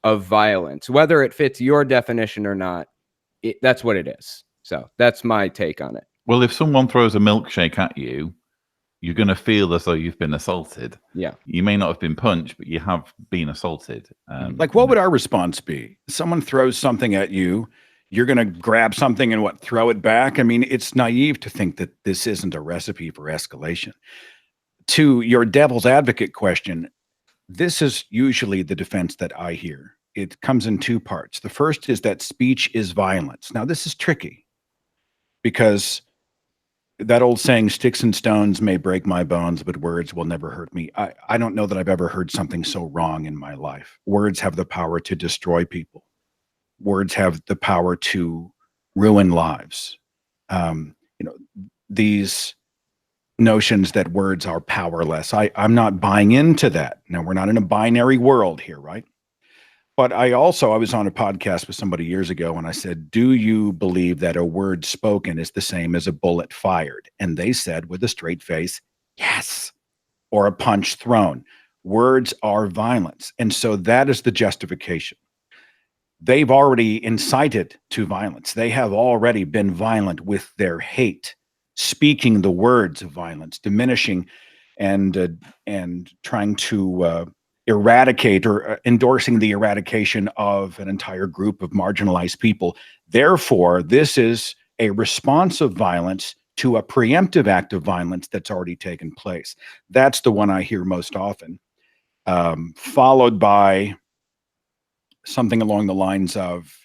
[SPEAKER 2] of violence, whether it fits your definition or not. That's what it is. So that's my take on it.
[SPEAKER 1] Well, if someone throws a milkshake at you, you're going to feel as though you've been assaulted.
[SPEAKER 2] Yeah.
[SPEAKER 1] You may not have been punched, but you have been assaulted.
[SPEAKER 4] What would our response be? Someone throws something at you, you're going to grab something and throw it back? I mean, it's naive to think that this isn't a recipe for escalation. To your devil's advocate question, this is usually the defense that I hear. It comes in two parts. The first is that speech is violence. Now, this is tricky because that old saying, sticks and stones may break my bones, but words will never hurt me. I don't know that I've ever heard something so wrong in my life. Words have the power to destroy people. Words have the power to ruin lives. These notions that words are powerless, I'm not buying into that. Now, we're not in a binary world here, right? But I was on a podcast with somebody years ago, and I said, do you believe that a word spoken is the same as a bullet fired? And they said with a straight face, yes, or a punch thrown. Words are violence. And so that is the justification. They've already incited to violence. They have already been violent with their hate, speaking the words of violence, diminishing and trying to eradicate or endorsing the eradication of an entire group of marginalized people. Therefore, this is a response of violence to a preemptive act of violence that's already taken place. That's the one I hear most often, followed by something along the lines of,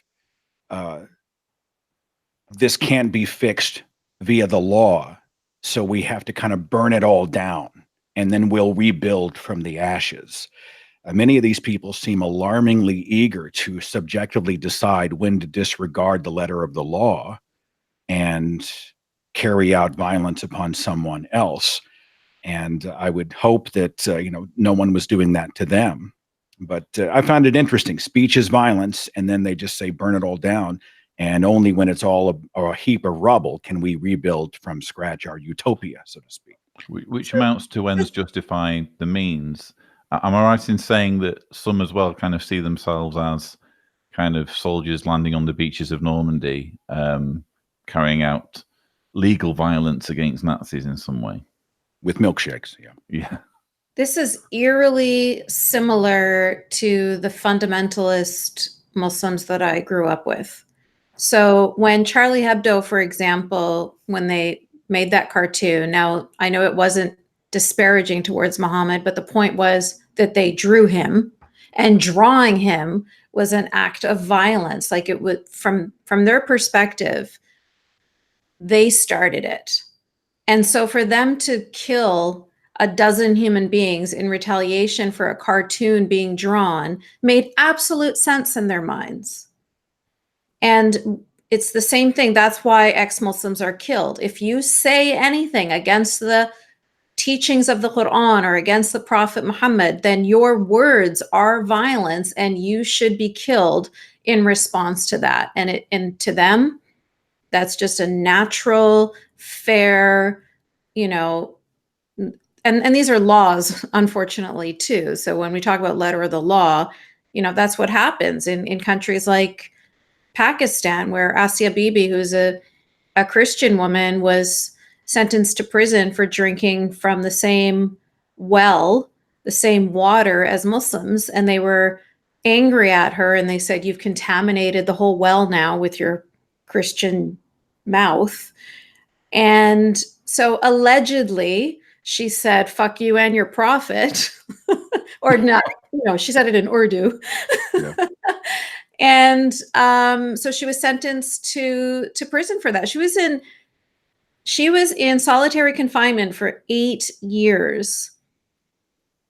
[SPEAKER 4] this can't be fixed via the law, so we have to kind of burn it all down, and then we'll rebuild from the ashes. Many of these people seem alarmingly eager to subjectively decide when to disregard the letter of the law and carry out violence upon someone else. And I would hope that no one was doing that to them. But I found it interesting. Speech is violence, and then they just say burn it all down. And only when it's all a heap of rubble can we rebuild from scratch our utopia, so to speak.
[SPEAKER 1] Which amounts to ends justify the means. Am I right in saying that some as well kind of see themselves as kind of soldiers landing on the beaches of Normandy, carrying out legal violence against Nazis in some way?
[SPEAKER 4] With milkshakes, yeah.
[SPEAKER 1] Yeah.
[SPEAKER 3] This is eerily similar to the fundamentalist Muslims that I grew up with. So when Charlie Hebdo, for example, when they made that cartoon, now I know it wasn't disparaging towards Muhammad, but the point was that they drew him, and drawing him was an act of violence. Like it would, from their perspective, they started it. And so for them to kill a dozen human beings in retaliation for a cartoon being drawn made absolute sense in their minds. And it's the same thing. That's why ex-Muslims are killed. If you say anything against the teachings of the Quran or against the Prophet Muhammad, then your words are violence and you should be killed in response to that. And to them, that's just a natural, fair, and these are laws, unfortunately, too. So when we talk about letter of the law, that's what happens in countries like Pakistan, where Asia Bibi, who's a Christian woman, was sentenced to prison for drinking from the same well, the same water as Muslims. And they were angry at her and they said, you've contaminated the whole well now with your Christian mouth. And so allegedly, she said, fuck you and your prophet. Or not, she said it in Urdu.
[SPEAKER 4] Yeah.
[SPEAKER 3] And so she was sentenced to prison for that. She was in solitary confinement for 8 years.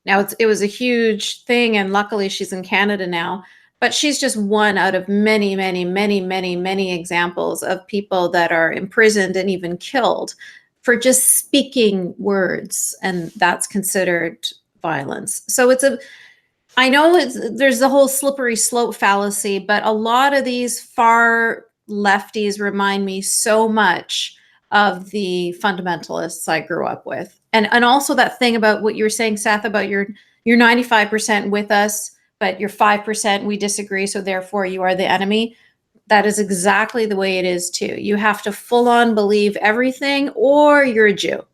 [SPEAKER 3] Now it was a huge thing, and luckily she's in Canada now. But she's just one out of many, many, many, many, many examples of people that are imprisoned and even killed for just speaking words, and that's considered violence. So I know there's the whole slippery slope fallacy, but a lot of these far lefties remind me so much of the fundamentalists I grew up with. And also that thing about what you were saying, Seth, about you're 95% with us, but you're 5% we disagree, so therefore you are the enemy. That is exactly the way it is too. You have to full on believe everything or you're a Jew.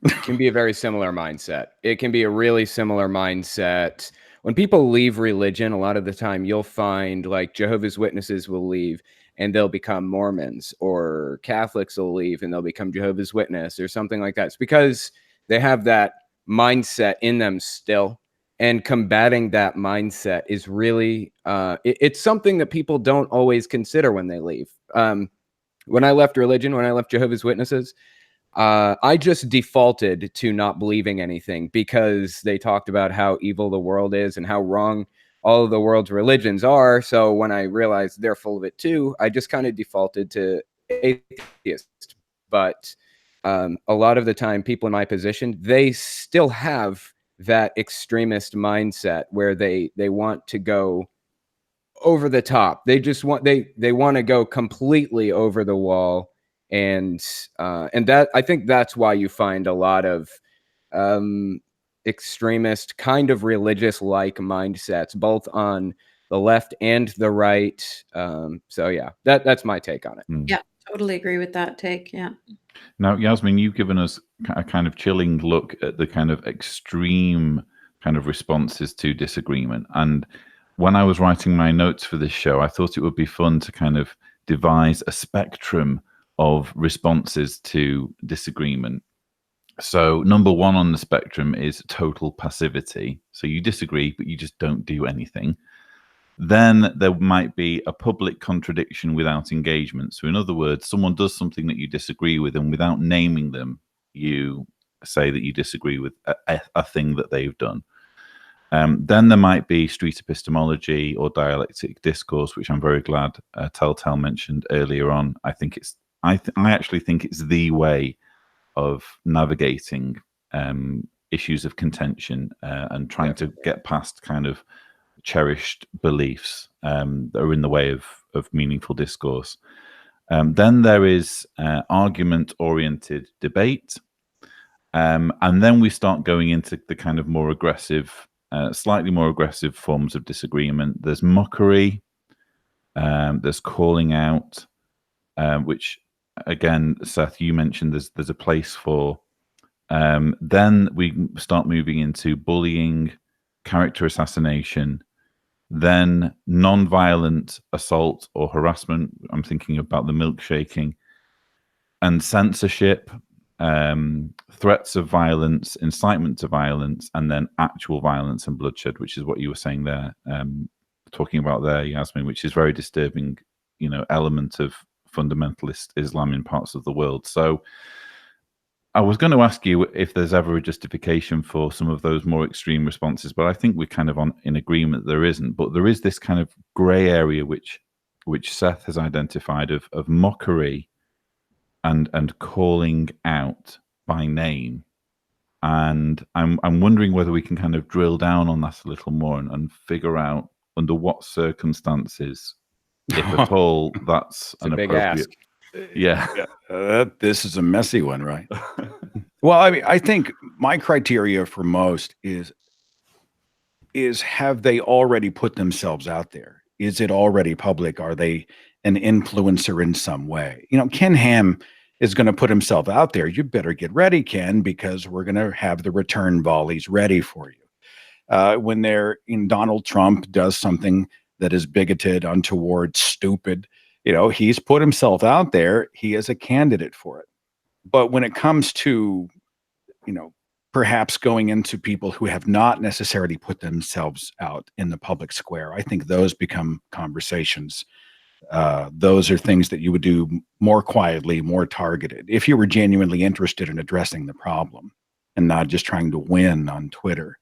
[SPEAKER 2] It can be a very similar mindset. It can be a really similar mindset. When people leave religion, a lot of the time you'll find like Jehovah's Witnesses will leave and they'll become Mormons, or Catholics will leave and they'll become Jehovah's Witness or something like that. It's because they have that mindset in them still. And combating that mindset is really, it's something that people don't always consider when they leave. When I left religion, when I left Jehovah's Witnesses, I just defaulted to not believing anything because they talked about how evil the world is and how wrong all of the world's religions are. So when I realized they're full of it too, I just kind of defaulted to atheist. But a lot of the time, people in my position, they still have that extremist mindset where they want to go over the top. They just want they want to go completely over the wall. And that, I think that's why you find a lot of extremist kind of religious like mindsets, both on the left and the right. So yeah, that's my take on it.
[SPEAKER 3] Yeah, totally agree with that take. Yeah.
[SPEAKER 1] Now, Yasmine, you've given us a kind of chilling look at the kind of extreme kind of responses to disagreement. And when I was writing my notes for this show, I thought it would be fun to kind of devise a spectrum of responses to disagreement. So number one on the spectrum is total passivity. So you disagree, but you just don't do anything. Then there might be a public contradiction without engagement. So in other words, someone does something that you disagree with, and without naming them, you say that you disagree with a thing that they've done. Then there might be street epistemology or dialectic discourse, which I'm very glad Telltale mentioned earlier on. I think it's I actually think it's the way of navigating issues of contention and trying to get past kind of cherished beliefs that are in the way of meaningful discourse. Then there is argument-oriented debate. And then we start going into the kind of more aggressive, slightly more aggressive forms of disagreement. There's mockery. There's calling out, which, again, Seth, you mentioned there's a place for. Then we start moving into bullying, character assassination, then non-violent assault or harassment. I'm thinking about the milkshaking, and censorship, threats of violence, incitement to violence, and then actual violence and bloodshed, which is what you were saying there, talking about there, Yasmine, which is very disturbing, element of fundamentalist Islam in parts of the world. So I was going to ask you if there's ever a justification for some of those more extreme responses, but I think we're kind of in agreement there isn't. But there is this kind of grey area which Seth has identified of mockery and calling out by name. And I'm wondering whether we can kind of drill down on that a little more and figure out under what circumstances, if at all, that's
[SPEAKER 2] It's
[SPEAKER 1] an
[SPEAKER 2] a big
[SPEAKER 1] appropriate.
[SPEAKER 2] ask.
[SPEAKER 1] Yeah.
[SPEAKER 4] This is a messy one, right? Well, I mean, I think my criteria for most is have they already put themselves out there? Is it already public? Are they an influencer in some way? You know, Ken Ham is going to put himself out there. You better get ready, Ken, because we're going to have the return volleys ready for you. When Donald Trump does something that is bigoted, untoward, stupid, you know, he's put himself out there. He is a candidate for it. But when it comes to, you know, perhaps going into people who have not necessarily put themselves out in the public square, I think those become conversations. Those are things that you would do more quietly, more targeted, if you were genuinely interested in addressing the problem and not just trying to win on Twitter.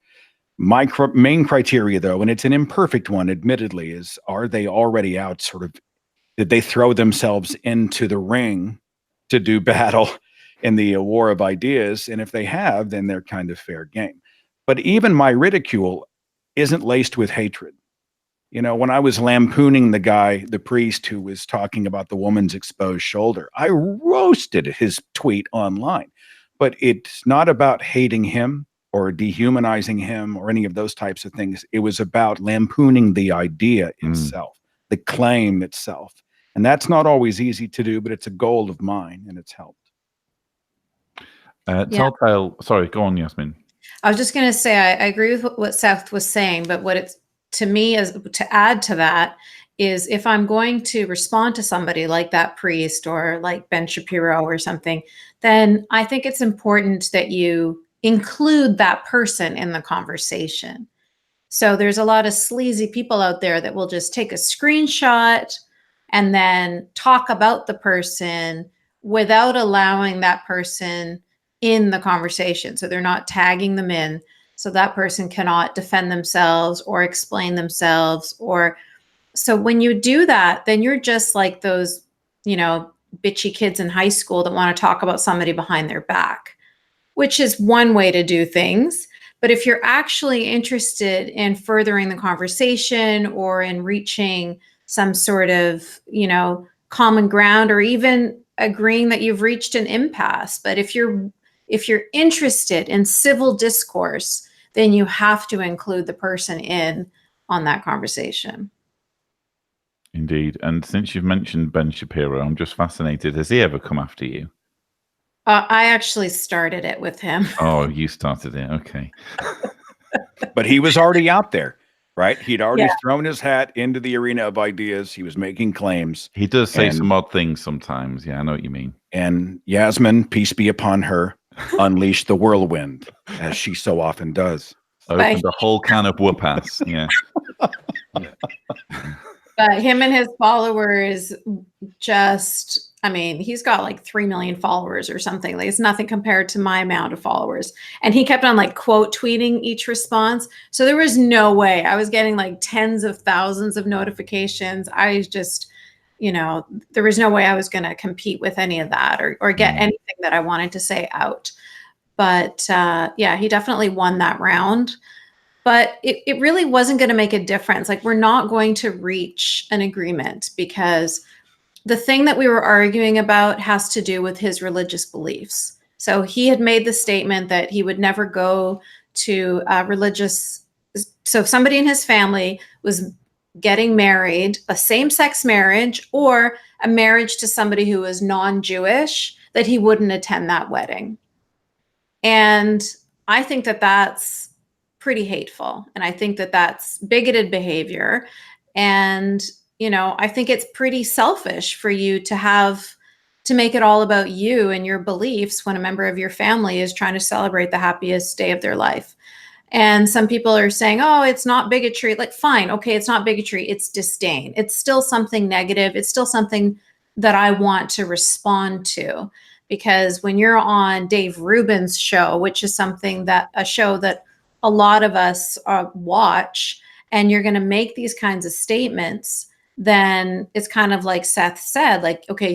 [SPEAKER 4] My main criteria, though, and it's an imperfect one, admittedly, is are they already out sort of, did they throw themselves into the ring to do battle in the war of ideas? And if they have, then they're kind of fair game. But even my ridicule isn't laced with hatred. You know, when I was lampooning the priest who was talking about the woman's exposed shoulder, I roasted his tweet online. But it's not about hating him or dehumanizing him or any of those types of things. It was about lampooning the idea itself, the claim itself. And that's not always easy to do, but it's a goal of mine, and it's helped.
[SPEAKER 1] Telltale, sorry, go on, Yasmine.
[SPEAKER 3] I was just going to say, I agree with what Seth was saying, but what it's, to me, is to add to that is if I'm going to respond to somebody like that priest or like Ben Shapiro or something, then I think it's important that you include that person in the conversation. So there's a lot of sleazy people out there that will just take a screenshot and then talk about the person without allowing that person in the conversation. So they're not tagging them in. So that person cannot defend themselves or explain themselves. So when you do that, then you're just like those, you know, bitchy kids in high school that want to talk about somebody behind their back, which is one way to do things. But if you're actually interested in furthering the conversation or in reaching some sort of, you know, common ground, or even agreeing that you've reached an impasse, but if you're interested in civil discourse, then you have to include the person in on that conversation.
[SPEAKER 1] Indeed. And since you've mentioned Ben Shapiro, I'm just fascinated. Has he ever come after you?
[SPEAKER 3] I actually started it with him.
[SPEAKER 1] Oh, you started it. Okay.
[SPEAKER 4] But he was already out there, right? He'd already thrown his hat into the arena of ideas. He was making claims.
[SPEAKER 1] He does say some odd things sometimes. Yeah, I know what you mean.
[SPEAKER 4] And Yasmine, peace be upon her, unleashed the whirlwind, as she so often does.
[SPEAKER 1] Opened a whole can of whoop-ass. Yeah.
[SPEAKER 3] But him and his followers just, I mean, he's got like 3 million followers or something. Like, it's nothing compared to my amount of followers. And he kept on like quote tweeting each response. So there was no way. I was getting like tens of thousands of notifications. I just, you know, there was no way I was going to compete with any of that or get anything that I wanted to say out. But yeah, he definitely won that round. But it really wasn't going to make a difference. Like, we're not going to reach an agreement because the thing that we were arguing about has to do with his religious beliefs. So he had made the statement that he would never go to religious. So if somebody in his family was getting married, a same-sex marriage or a marriage to somebody who was non-Jewish, that he wouldn't attend that wedding. And I think that that's pretty hateful. And I think that that's bigoted behavior. And, you know, I think it's pretty selfish for you to make it all about you and your beliefs when a member of your family is trying to celebrate the happiest day of their life. And some people are saying, oh, it's not bigotry. Like, fine. Okay. It's not bigotry. It's disdain. It's still something negative. It's still something that I want to respond to, because when you're on Dave Rubin's show, which is a show that a lot of us watch, and you're going to make these kinds of statements, then it's kind of like Seth said, like, okay,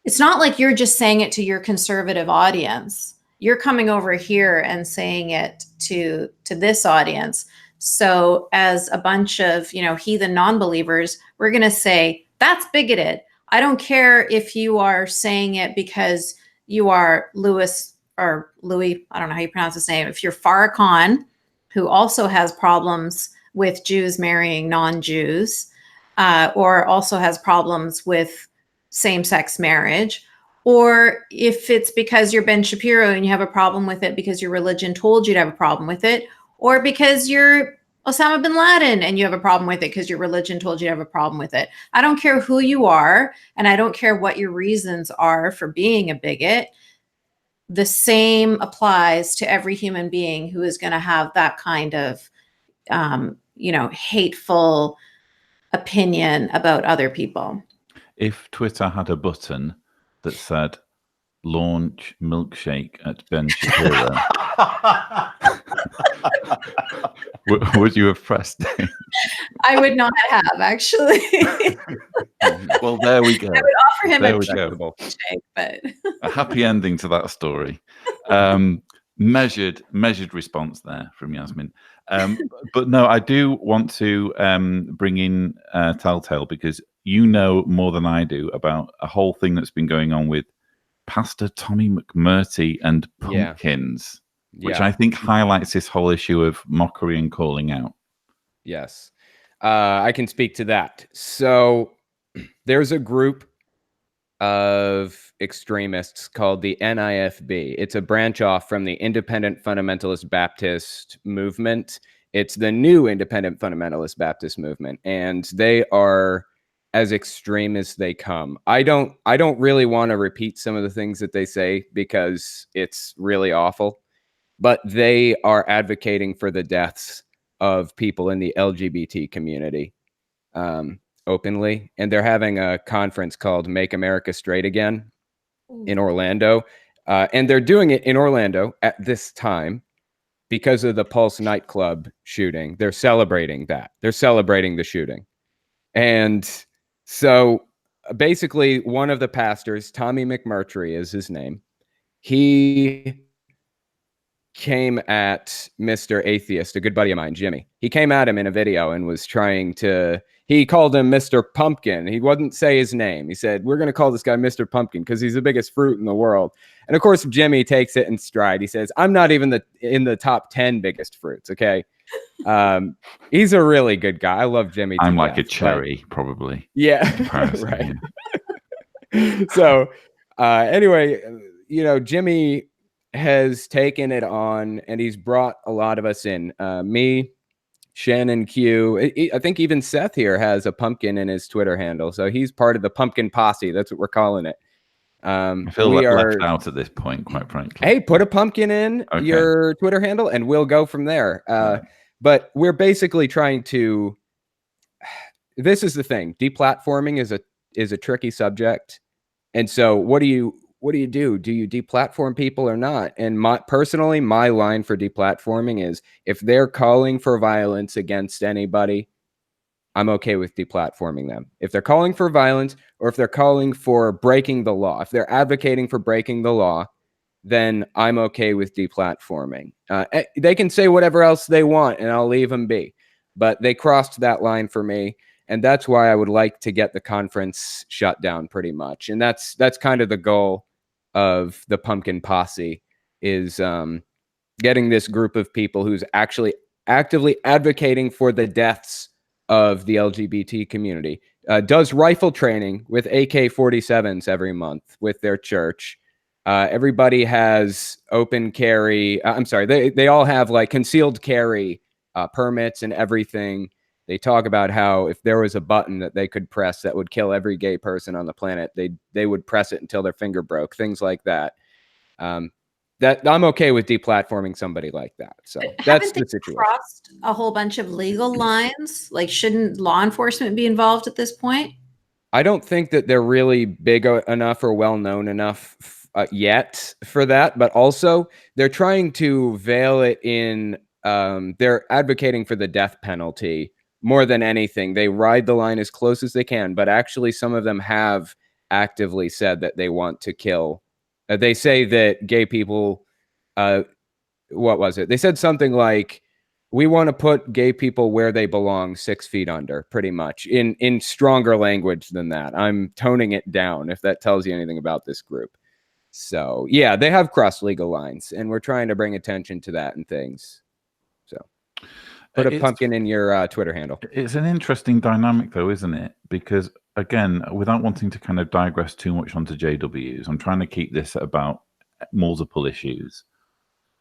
[SPEAKER 3] it's not like you're just saying it to your conservative audience. you're coming over here and saying it to this audience. So as a bunch of, heathen non-believers, we're going to say, that's bigoted. I don't care if you are saying it because you are Louis, I don't know how you pronounce his name. If you're Farrakhan, who also has problems with Jews marrying non-Jews, or also has problems with same-sex marriage, or if it's because you're Ben Shapiro and you have a problem with it because your religion told you to have a problem with it, or because you're Osama bin Laden and you have a problem with it because your religion told you to have a problem with it. I don't care who you are, and I don't care what your reasons are for being a bigot. The same applies to every human being who is going to have that kind of, hateful opinion about other people.
[SPEAKER 1] If Twitter had a button that said launch milkshake at Ben Shapiro, would you have pressed it?
[SPEAKER 3] I would not have, actually.
[SPEAKER 1] Well, there we go.
[SPEAKER 3] I would offer him
[SPEAKER 1] There
[SPEAKER 3] a
[SPEAKER 1] we go.
[SPEAKER 3] milkshake, but
[SPEAKER 1] A happy ending to that story. Measured response there from Yasmine. But no, I do want to bring in Telltale, because you know more than I do about a whole thing that's been going on with Pastor Tommy McMurtry and pumpkins, which I think highlights this whole issue of mockery and calling out.
[SPEAKER 2] Yes, I can speak to that. So there's a group of extremists called the NIFB. It's a branch off from the Independent Fundamentalist Baptist movement. It's the new Independent Fundamentalist Baptist movement, and they are as extreme as they come. I don't really want to repeat some of the things that they say because it's really awful, but they are advocating for the deaths of people in the LGBT community openly, and they're having a conference called Make America Straight Again in Orlando, and they're doing it in Orlando at this time because of the Pulse nightclub shooting. They're celebrating that. They're celebrating the shooting. And so basically one of the pastors, Tommy McMurtry is his name, he came at Mr. Atheist, a good buddy of mine, Jimmy. He came at him in a video and was he called him Mr. Pumpkin. He wouldn't say his name. He said, we're going to call this guy Mr. Pumpkin because he's the biggest fruit in the world. And of course, Jimmy takes it in stride. He says, I'm not even in the top 10 biggest fruits. Okay. He's a really good guy. I love Jimmy.
[SPEAKER 1] I'm like a cherry, probably.
[SPEAKER 2] Yeah. Right. So anyway, Jimmy has taken it on, and he's brought a lot of us in. Me, Shannon Q. I think even Seth here has a pumpkin in his Twitter handle, so he's part of the pumpkin posse. That's what we're calling it.
[SPEAKER 1] I feel left out at this point, quite frankly.
[SPEAKER 2] Hey, put a pumpkin in your Twitter handle, and we'll go from there. Right. But we're basically trying to. This is the thing. Deplatforming is a tricky subject, and so what do you do? Do you deplatform people or not? And personally, my line for deplatforming is if they're calling for violence against anybody, I'm okay with deplatforming them. If they're calling for violence, or if they're calling for breaking the law, if they're advocating for breaking the law, then I'm okay with deplatforming. They can say whatever else they want, and I'll leave them be. But they crossed that line for me. And that's why I would like to get the conference shut down pretty much. And that's kind of the goal of the Pumpkin Posse, is getting this group of people who's actually actively advocating for the deaths of the LGBT community, does rifle training with AK-47s every month with their church. Everybody has open carry. They all have like concealed carry permits and everything. They talk about how if there was a button that they could press that would kill every gay person on the planet, they would press it until their finger broke, things like that. That I'm okay with deplatforming somebody like that. So that's the situation.
[SPEAKER 3] Crossed a whole bunch of legal lines? Like, shouldn't law enforcement be involved at this point?
[SPEAKER 2] I don't think that they're really big enough or well known enough yet for that. But also, they're trying to veil it in. They're advocating for the death penalty. More than anything, they ride the line as close as they can, but actually some of them have actively said that they want to kill. They say that gay people what was it? They said something like, we want to put gay people where they belong, 6 feet under, pretty much, in stronger language than that. I'm toning it down, if that tells you anything about this group. So yeah, they have crossed legal lines, and we're trying to bring attention to that and things. So put a pumpkin in your Twitter handle.
[SPEAKER 1] It's an interesting dynamic, though, isn't it? Because again, without wanting to kind of digress too much onto JWs, I'm trying to keep this about multiple issues.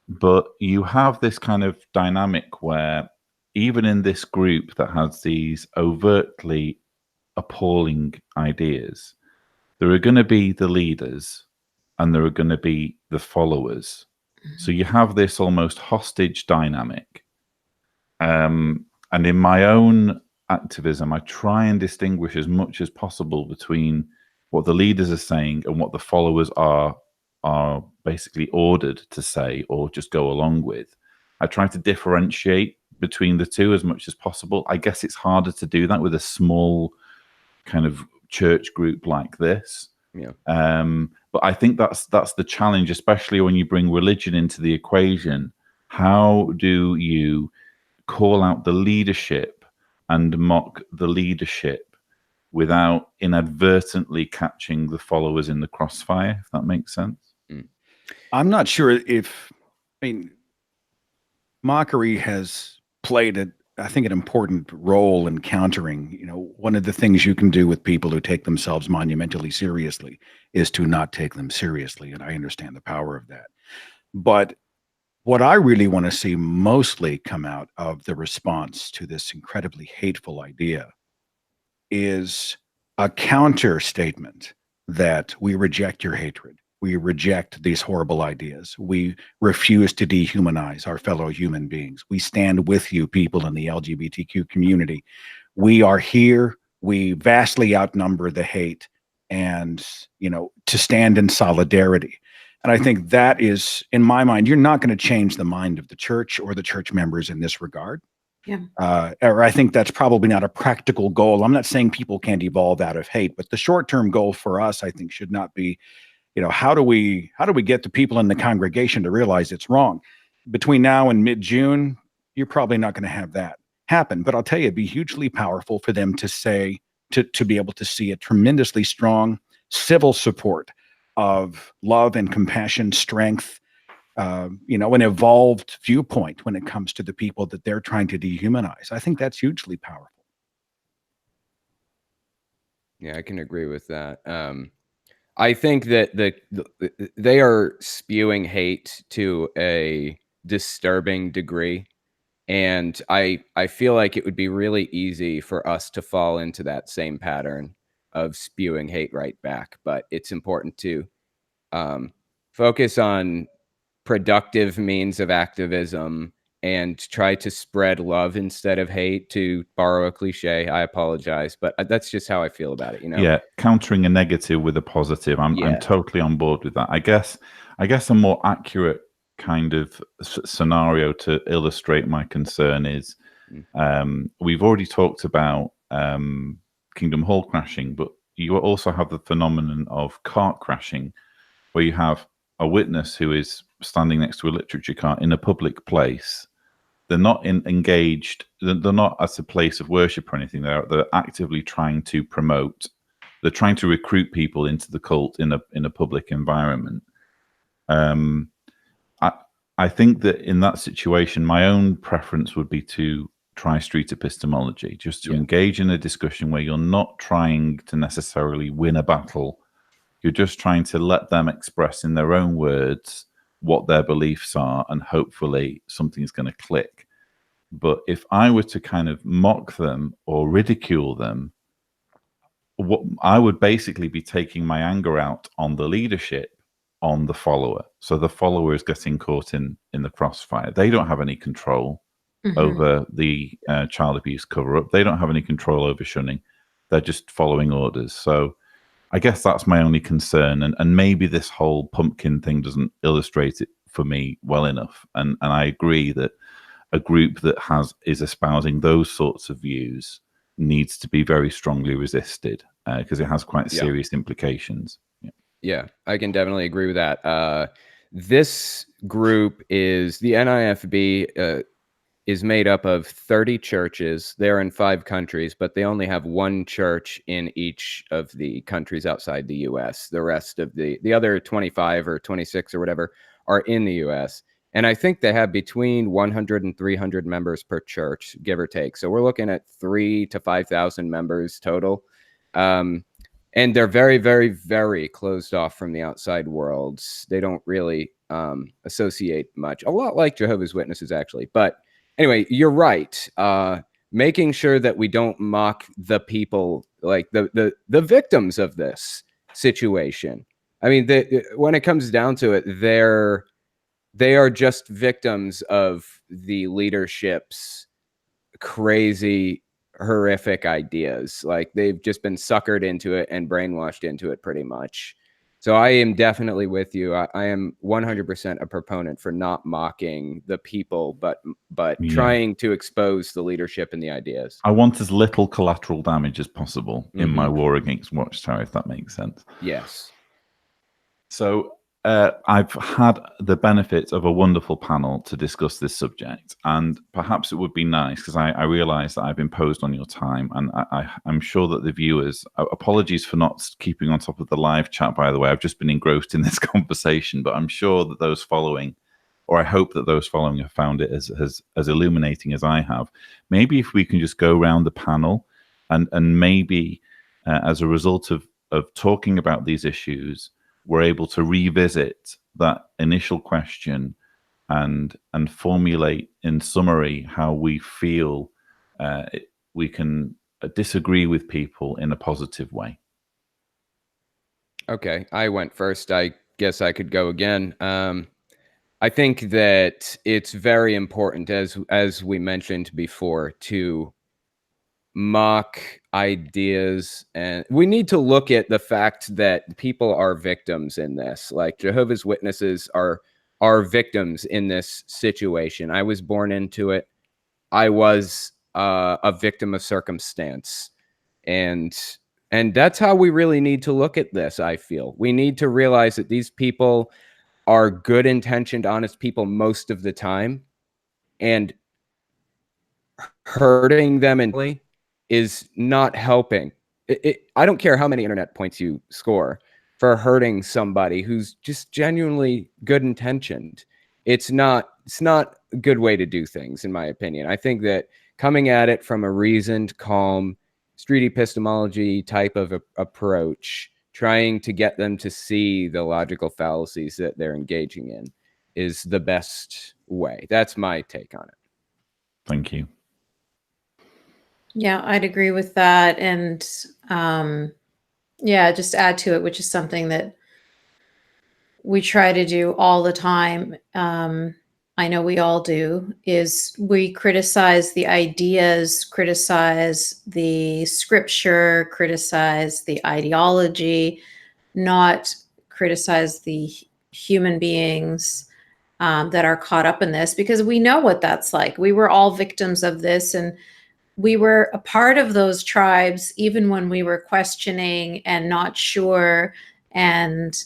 [SPEAKER 1] But you have this kind of dynamic where even in this group that has these overtly appalling ideas, there are going to be the leaders and there are going to be the followers. So you have this almost hostage dynamic. And in my own activism, I try and distinguish as much as possible between what the leaders are saying and what the followers are basically ordered to say or just go along with. I try to differentiate between the two as much as possible. I guess it's harder to do that with a small kind of church group like this.
[SPEAKER 2] Yeah.
[SPEAKER 1] But I think that's the challenge, especially when you bring religion into the equation. How do you call out the leadership and mock the leadership without inadvertently catching the followers in the crossfire, if that makes sense?
[SPEAKER 4] I'm not sure if, mockery has played I think an important role in countering. One of the things you can do with people who take themselves monumentally seriously is to not take them seriously. And I understand the power of that. But what I really want to see mostly come out of the response to this incredibly hateful idea is a counter statement that we reject your hatred. We reject these horrible ideas. We refuse to dehumanize our fellow human beings. We stand with you, people in the LGBTQ community. We are here. We vastly outnumber the hate, and, to stand in solidarity. And I think that is, in my mind, you're not going to change the mind of the church or the church members in this regard.
[SPEAKER 3] Yeah.
[SPEAKER 4] Or I think that's probably not a practical goal. I'm not saying people can't evolve out of hate, but the short-term goal for us, I think, should not be, how do we get the people in the congregation to realize it's wrong? Between now and mid-June, you're probably not going to have that happen. But I'll tell you, it'd be hugely powerful for them to say, to be able to see a tremendously strong civil support of love and compassion, strength, an evolved viewpoint when it comes to the people that they're trying to dehumanize. I think that's hugely powerful.
[SPEAKER 2] Yeah, I can agree with that. I think that they are spewing hate to a disturbing degree. And I feel like it would be really easy for us to fall into that same pattern of spewing hate right back. But it's important to focus on productive means of activism and try to spread love instead of hate, to borrow a cliche. I apologize, but that's just how I feel about it.
[SPEAKER 1] Yeah, countering a negative with a positive. I'm totally on board with that. I guess a more accurate kind of scenario to illustrate my concern is we've already talked about Kingdom Hall crashing, but you also have the phenomenon of cart crashing, where you have a witness who is standing next to a literature cart in a public place. They're not engaged. They're not as a place of worship or anything. They're actively trying to promote. They're trying to recruit people into the cult in a public environment. I think that in that situation, my own preference would be to try street epistemology, just to engage in a discussion where you're not trying to necessarily win a battle. You're just trying to let them express in their own words what their beliefs are, and hopefully something's going to click. But if I were to kind of mock them or ridicule them, what I would basically be taking my anger out on the leadership, on the follower. So the follower is getting caught in the crossfire. They don't have any control over the child abuse cover-up. They don't have any control over shunning. They're just following orders. So I guess that's my only concern. And maybe this whole pumpkin thing doesn't illustrate it for me well enough. And I agree that a group that is espousing those sorts of views needs to be very strongly resisted, because it has quite serious implications.
[SPEAKER 2] Yeah, I can definitely agree with that. this group is the NIFB is made up of 30 churches. They're in 5 countries, but they only have 1 church in each of the countries outside the US. The rest of the other 25 or 26 or whatever are in the US. And I think they have between 100 and 300 members per church, give or take. So we're looking at 3,000 to 5,000 members total. And they're very, very, very closed off from the outside world. They don't really associate much, a lot like Jehovah's Witnesses, actually. But anyway, you're right. Making sure that we don't mock the people, like the victims of this situation. I mean, when it comes down to it, they are just victims of the leadership's crazy, horrific ideas. Like, they've just been suckered into it and brainwashed into it pretty much. So I am definitely with you. I am 100% a proponent for not mocking the people, but trying to expose the leadership and the ideas.
[SPEAKER 1] I want as little collateral damage as possible in my war against Watchtower, if that makes sense.
[SPEAKER 2] Yes.
[SPEAKER 1] So I've had the benefit of a wonderful panel to discuss this subject, and perhaps it would be nice, because I realize that I've imposed on your time, and I'm sure that the viewers, apologies for not keeping on top of the live chat, by the way. I've just been engrossed in this conversation, but I'm sure that those following, or I hope that those following, have found it as illuminating as I have. Maybe if we can just go around the panel and maybe as a result of talking about these issues, we're able to revisit that initial question and formulate in summary how we feel we can disagree with people in a positive way.
[SPEAKER 2] Okay, I went first. I guess I could go again. I think that it's very important, as we mentioned before, to mock ideas, and we need to look at the fact that people are victims in this. Like, Jehovah's Witnesses are victims in this situation. I was born into it. I was a victim of circumstance, and that's how we really need to look at this. I feel we need to realize that these people are good-intentioned, honest people most of the time, and hurting them is not helping. I don't care how many internet points you score for hurting somebody who's just genuinely good intentioned. It's not a good way to do things, in my opinion. I think that coming at it from a reasoned, calm, street epistemology type of approach, trying to get them to see the logical fallacies that they're engaging in, is the best way. That's my take on it.
[SPEAKER 1] Thank you.
[SPEAKER 3] Yeah, I'd agree with that. And yeah, just add to it, which is something that we try to do all the time. I know we all do, is we criticize the ideas, criticize the scripture, criticize the ideology, not criticize the human beings that are caught up in this, because we know what that's like. We were all victims of this, and we were a part of those tribes, even when we were questioning and not sure, and,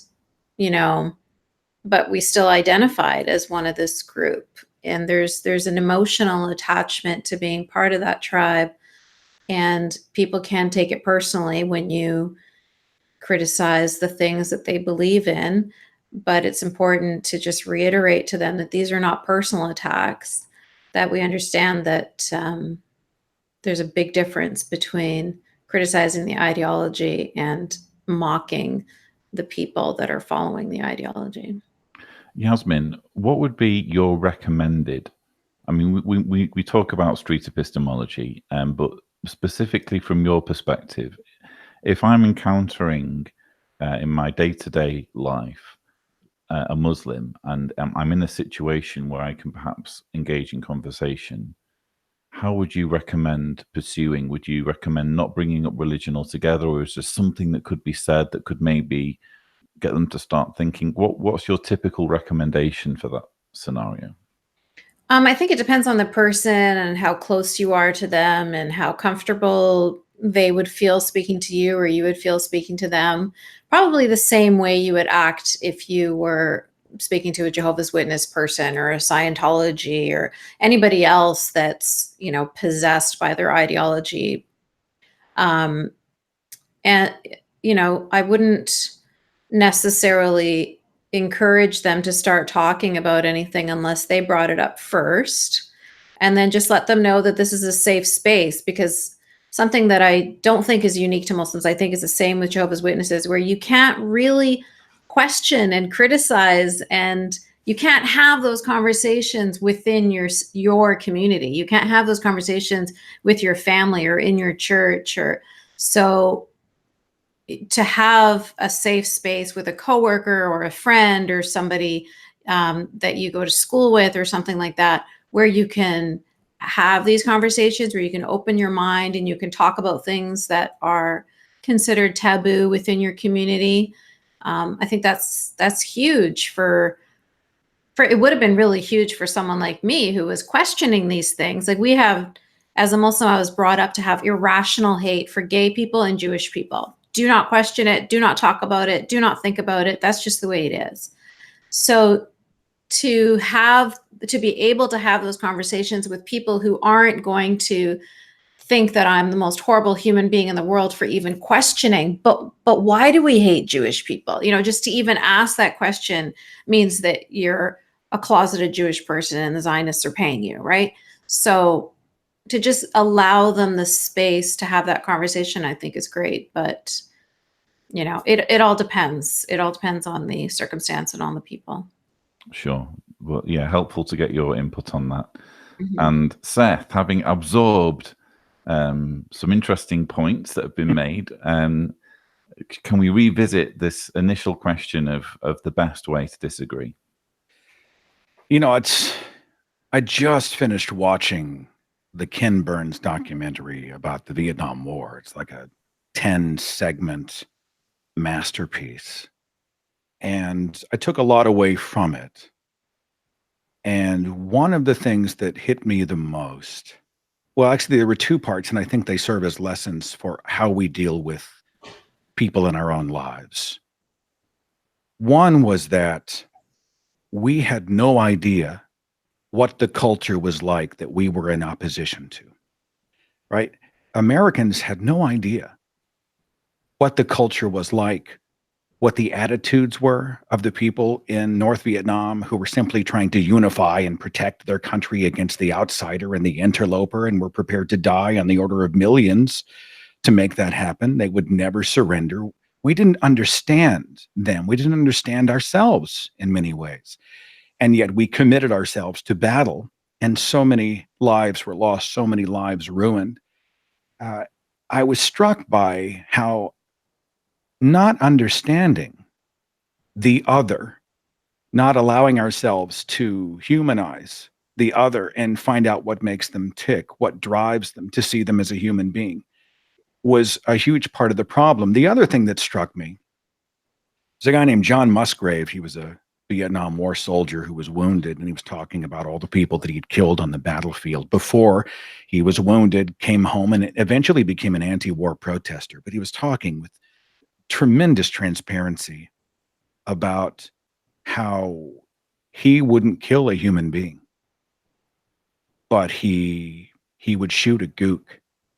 [SPEAKER 3] but we still identified as one of this group. And there's an emotional attachment to being part of that tribe. And people can take it personally when you criticize the things that they believe in. But it's important to just reiterate to them that these are not personal attacks, that we understand that there's a big difference between criticizing the ideology and mocking the people that are following the ideology.
[SPEAKER 1] Yasmine, what would be your recommended? I mean, we talk about street epistemology, but specifically from your perspective, if I'm encountering in my day-to-day life a Muslim, and I'm in a situation where I can perhaps engage in conversation, how would you recommend pursuing? Would you recommend not bringing up religion altogether, or is there something that could be said that could maybe get them to start thinking? What's your typical recommendation for that scenario?
[SPEAKER 3] I think it depends on the person and how close you are to them and how comfortable they would feel speaking to you, or you would feel speaking to them. Probably the same way you would act if you were speaking to a Jehovah's Witness person or a Scientology or anybody else that's, possessed by their ideology. And, I wouldn't necessarily encourage them to start talking about anything unless they brought it up first, and then just let them know that this is a safe space, because something that I don't think is unique to Muslims, I think is the same with Jehovah's Witnesses, where you can't really question and criticize, and you can't have those conversations within your community. You can't have those conversations with your family or in your church. Or so to have a safe space with a coworker or a friend or somebody that you go to school with or something like that, where you can have these conversations, where you can open your mind and you can talk about things that are considered taboo within your community. I think that's huge for it would have been really huge for someone like me who was questioning these things. Like, we have, as a Muslim, I was brought up to have irrational hate for gay people and Jewish people. Do not question it. Do not talk about it. Do not think about it. That's just the way it is. So to be able to have those conversations with people who aren't going to think that I'm the most horrible human being in the world for even questioning, but why do we hate Jewish people? Just to even ask that question means that you're a closeted Jewish person and the Zionists are paying you, right? So to just allow them the space to have that conversation, I think is great. But, it all depends. It all depends on the circumstance and on the people.
[SPEAKER 1] Sure. Well, yeah, helpful to get your input on that.
[SPEAKER 3] Mm-hmm.
[SPEAKER 1] And Seth, having absorbed some interesting points that have been made, can we revisit this initial question of the best way to disagree?
[SPEAKER 4] I just finished watching the Ken Burns documentary about the Vietnam War. It's like a 10-segment masterpiece. And I took a lot away from it. And one of the things that hit me the most, well, actually, there were two parts, and I think they serve as lessons for how we deal with people in our own lives. One was that we had no idea what the culture was like that we were in opposition to, right? Americans had no idea what the culture was like, what the attitudes were of the people in North Vietnam who were simply trying to unify and protect their country against the outsider and the interloper, and were prepared to die on the order of millions to make that happen. They would never surrender. We didn't understand them. We didn't understand ourselves in many ways. And yet we committed ourselves to battle, and so many lives were lost, so many lives ruined. I was struck by how not understanding the other, not allowing ourselves to humanize the other and find out what makes them tick, what drives them to see them as a human being, was a huge part of the problem. The other thing that struck me is a guy named John Musgrave. He was a Vietnam War soldier who was wounded, and he was talking about all the people that he'd killed on the battlefield before he was wounded, came home, and eventually became an anti-war protester. But he was talking with tremendous transparency about how he wouldn't kill a human being, but he would shoot a gook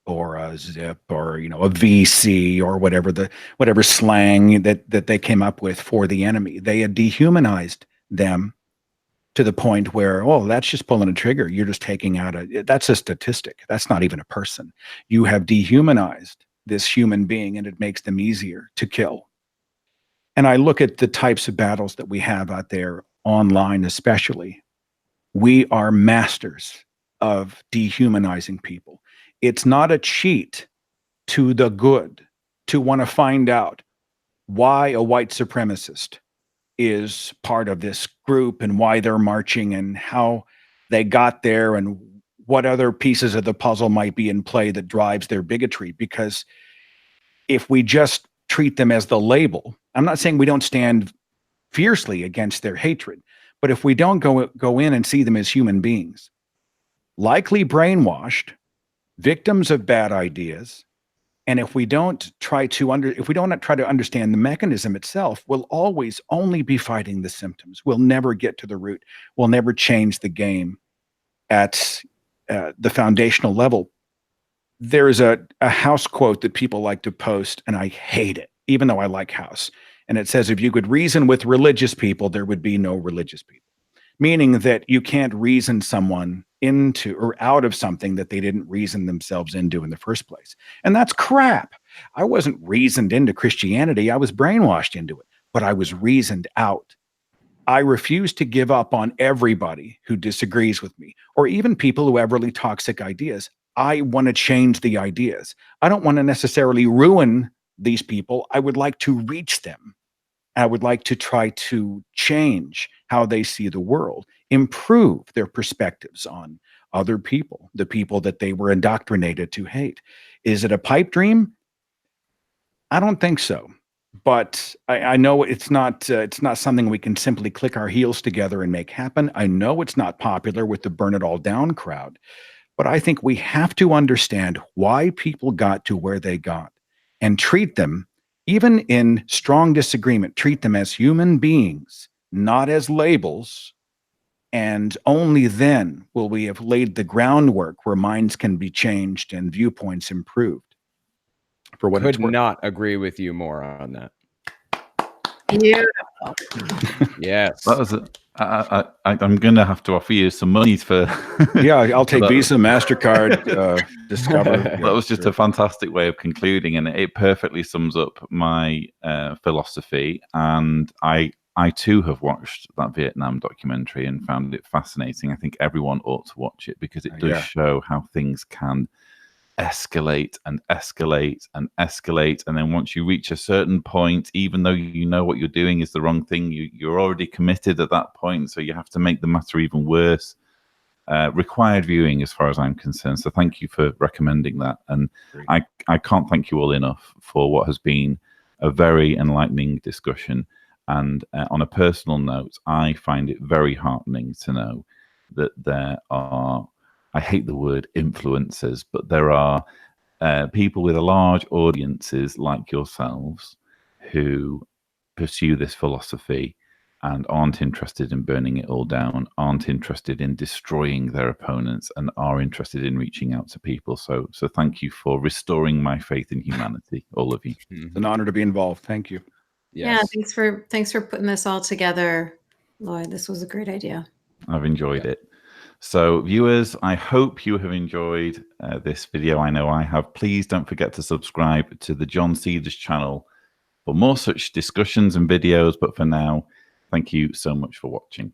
[SPEAKER 4] or a zip or a VC or whatever slang that they came up with for the enemy. They had dehumanized them to the point where, oh, that's just pulling a trigger. You're just taking out that's a statistic. That's not even a person. You have dehumanized this human being, and it makes them easier to kill. And I look at the types of battles that we have out there online, especially. We are masters of dehumanizing people. It's not a cheat to the good to want to find out why a white supremacist is part of this group and why they're marching and how they got there and what other pieces of the puzzle might be in play that drives their bigotry. Because if we just treat them as the label, I'm not saying we don't stand fiercely against their hatred, but if we don't go in and see them as human beings, likely brainwashed, victims of bad ideas,
[SPEAKER 5] And if we don't try to understand the mechanism itself, we'll always only be fighting the symptoms. We'll never get to the root. We'll never change the game at the foundational level. There is a House quote that people like to post, and I hate it, even though I like House. And it says, if you could reason with religious people, there would be no religious people. Meaning that you can't reason someone into or out of something that they didn't reason themselves into in the first place. And that's crap. I wasn't reasoned into Christianity. I was brainwashed into it, but I was reasoned out. I refuse to give up on everybody who disagrees with me, or even people who have really toxic ideas. I want to change the ideas. I don't want to necessarily ruin these people. I would like to reach them. I would like to try to change how they see the world, improve their perspectives on other people, the people that they were indoctrinated to hate. Is it a pipe dream? I don't think so. But I know it's not something we can simply click our heels together and make happen. I know it's not popular with the burn it all down crowd, but I think we have to understand why people got to where they got and treat them, even in strong disagreement, treat them as human beings, not as labels. And only then will we have laid the groundwork where minds can be changed and viewpoints improved. For what
[SPEAKER 2] Could not agree with you more on that.
[SPEAKER 3] Beautiful.
[SPEAKER 2] Yes.
[SPEAKER 1] That was I'm going to have to offer you some money for.
[SPEAKER 5] Yeah, I'll take Visa, MasterCard, Discover.
[SPEAKER 1] That was just a fantastic way of concluding, and it perfectly sums up my philosophy. And I too have watched that Vietnam documentary and found it fascinating. I think everyone ought to watch it because it does show how things can escalate and escalate and escalate, and then once you reach a certain point, even though you know what you're doing is the wrong thing, you're already committed at that point, so you have to make the matter even worse. Required viewing as far as I'm concerned, so thank you for recommending that. And I can't thank you all enough for what has been a very enlightening discussion. And on a personal note, I find it very heartening to know that there are, I hate the word influencers, but there are people with large audiences like yourselves who pursue this philosophy and aren't interested in burning it all down, aren't interested in destroying their opponents, and are interested in reaching out to people. So thank you for restoring my faith in humanity, all of you.
[SPEAKER 5] It's an honor to be involved. Thank you.
[SPEAKER 2] Yes.
[SPEAKER 3] Yeah, thanks for putting this all together, Lloyd. This was a great idea.
[SPEAKER 1] I've enjoyed it. So viewers, I hope you have enjoyed this video. I know I have. Please don't forget to subscribe to the John Cedars channel for more such discussions and videos. But for now, thank you so much for watching.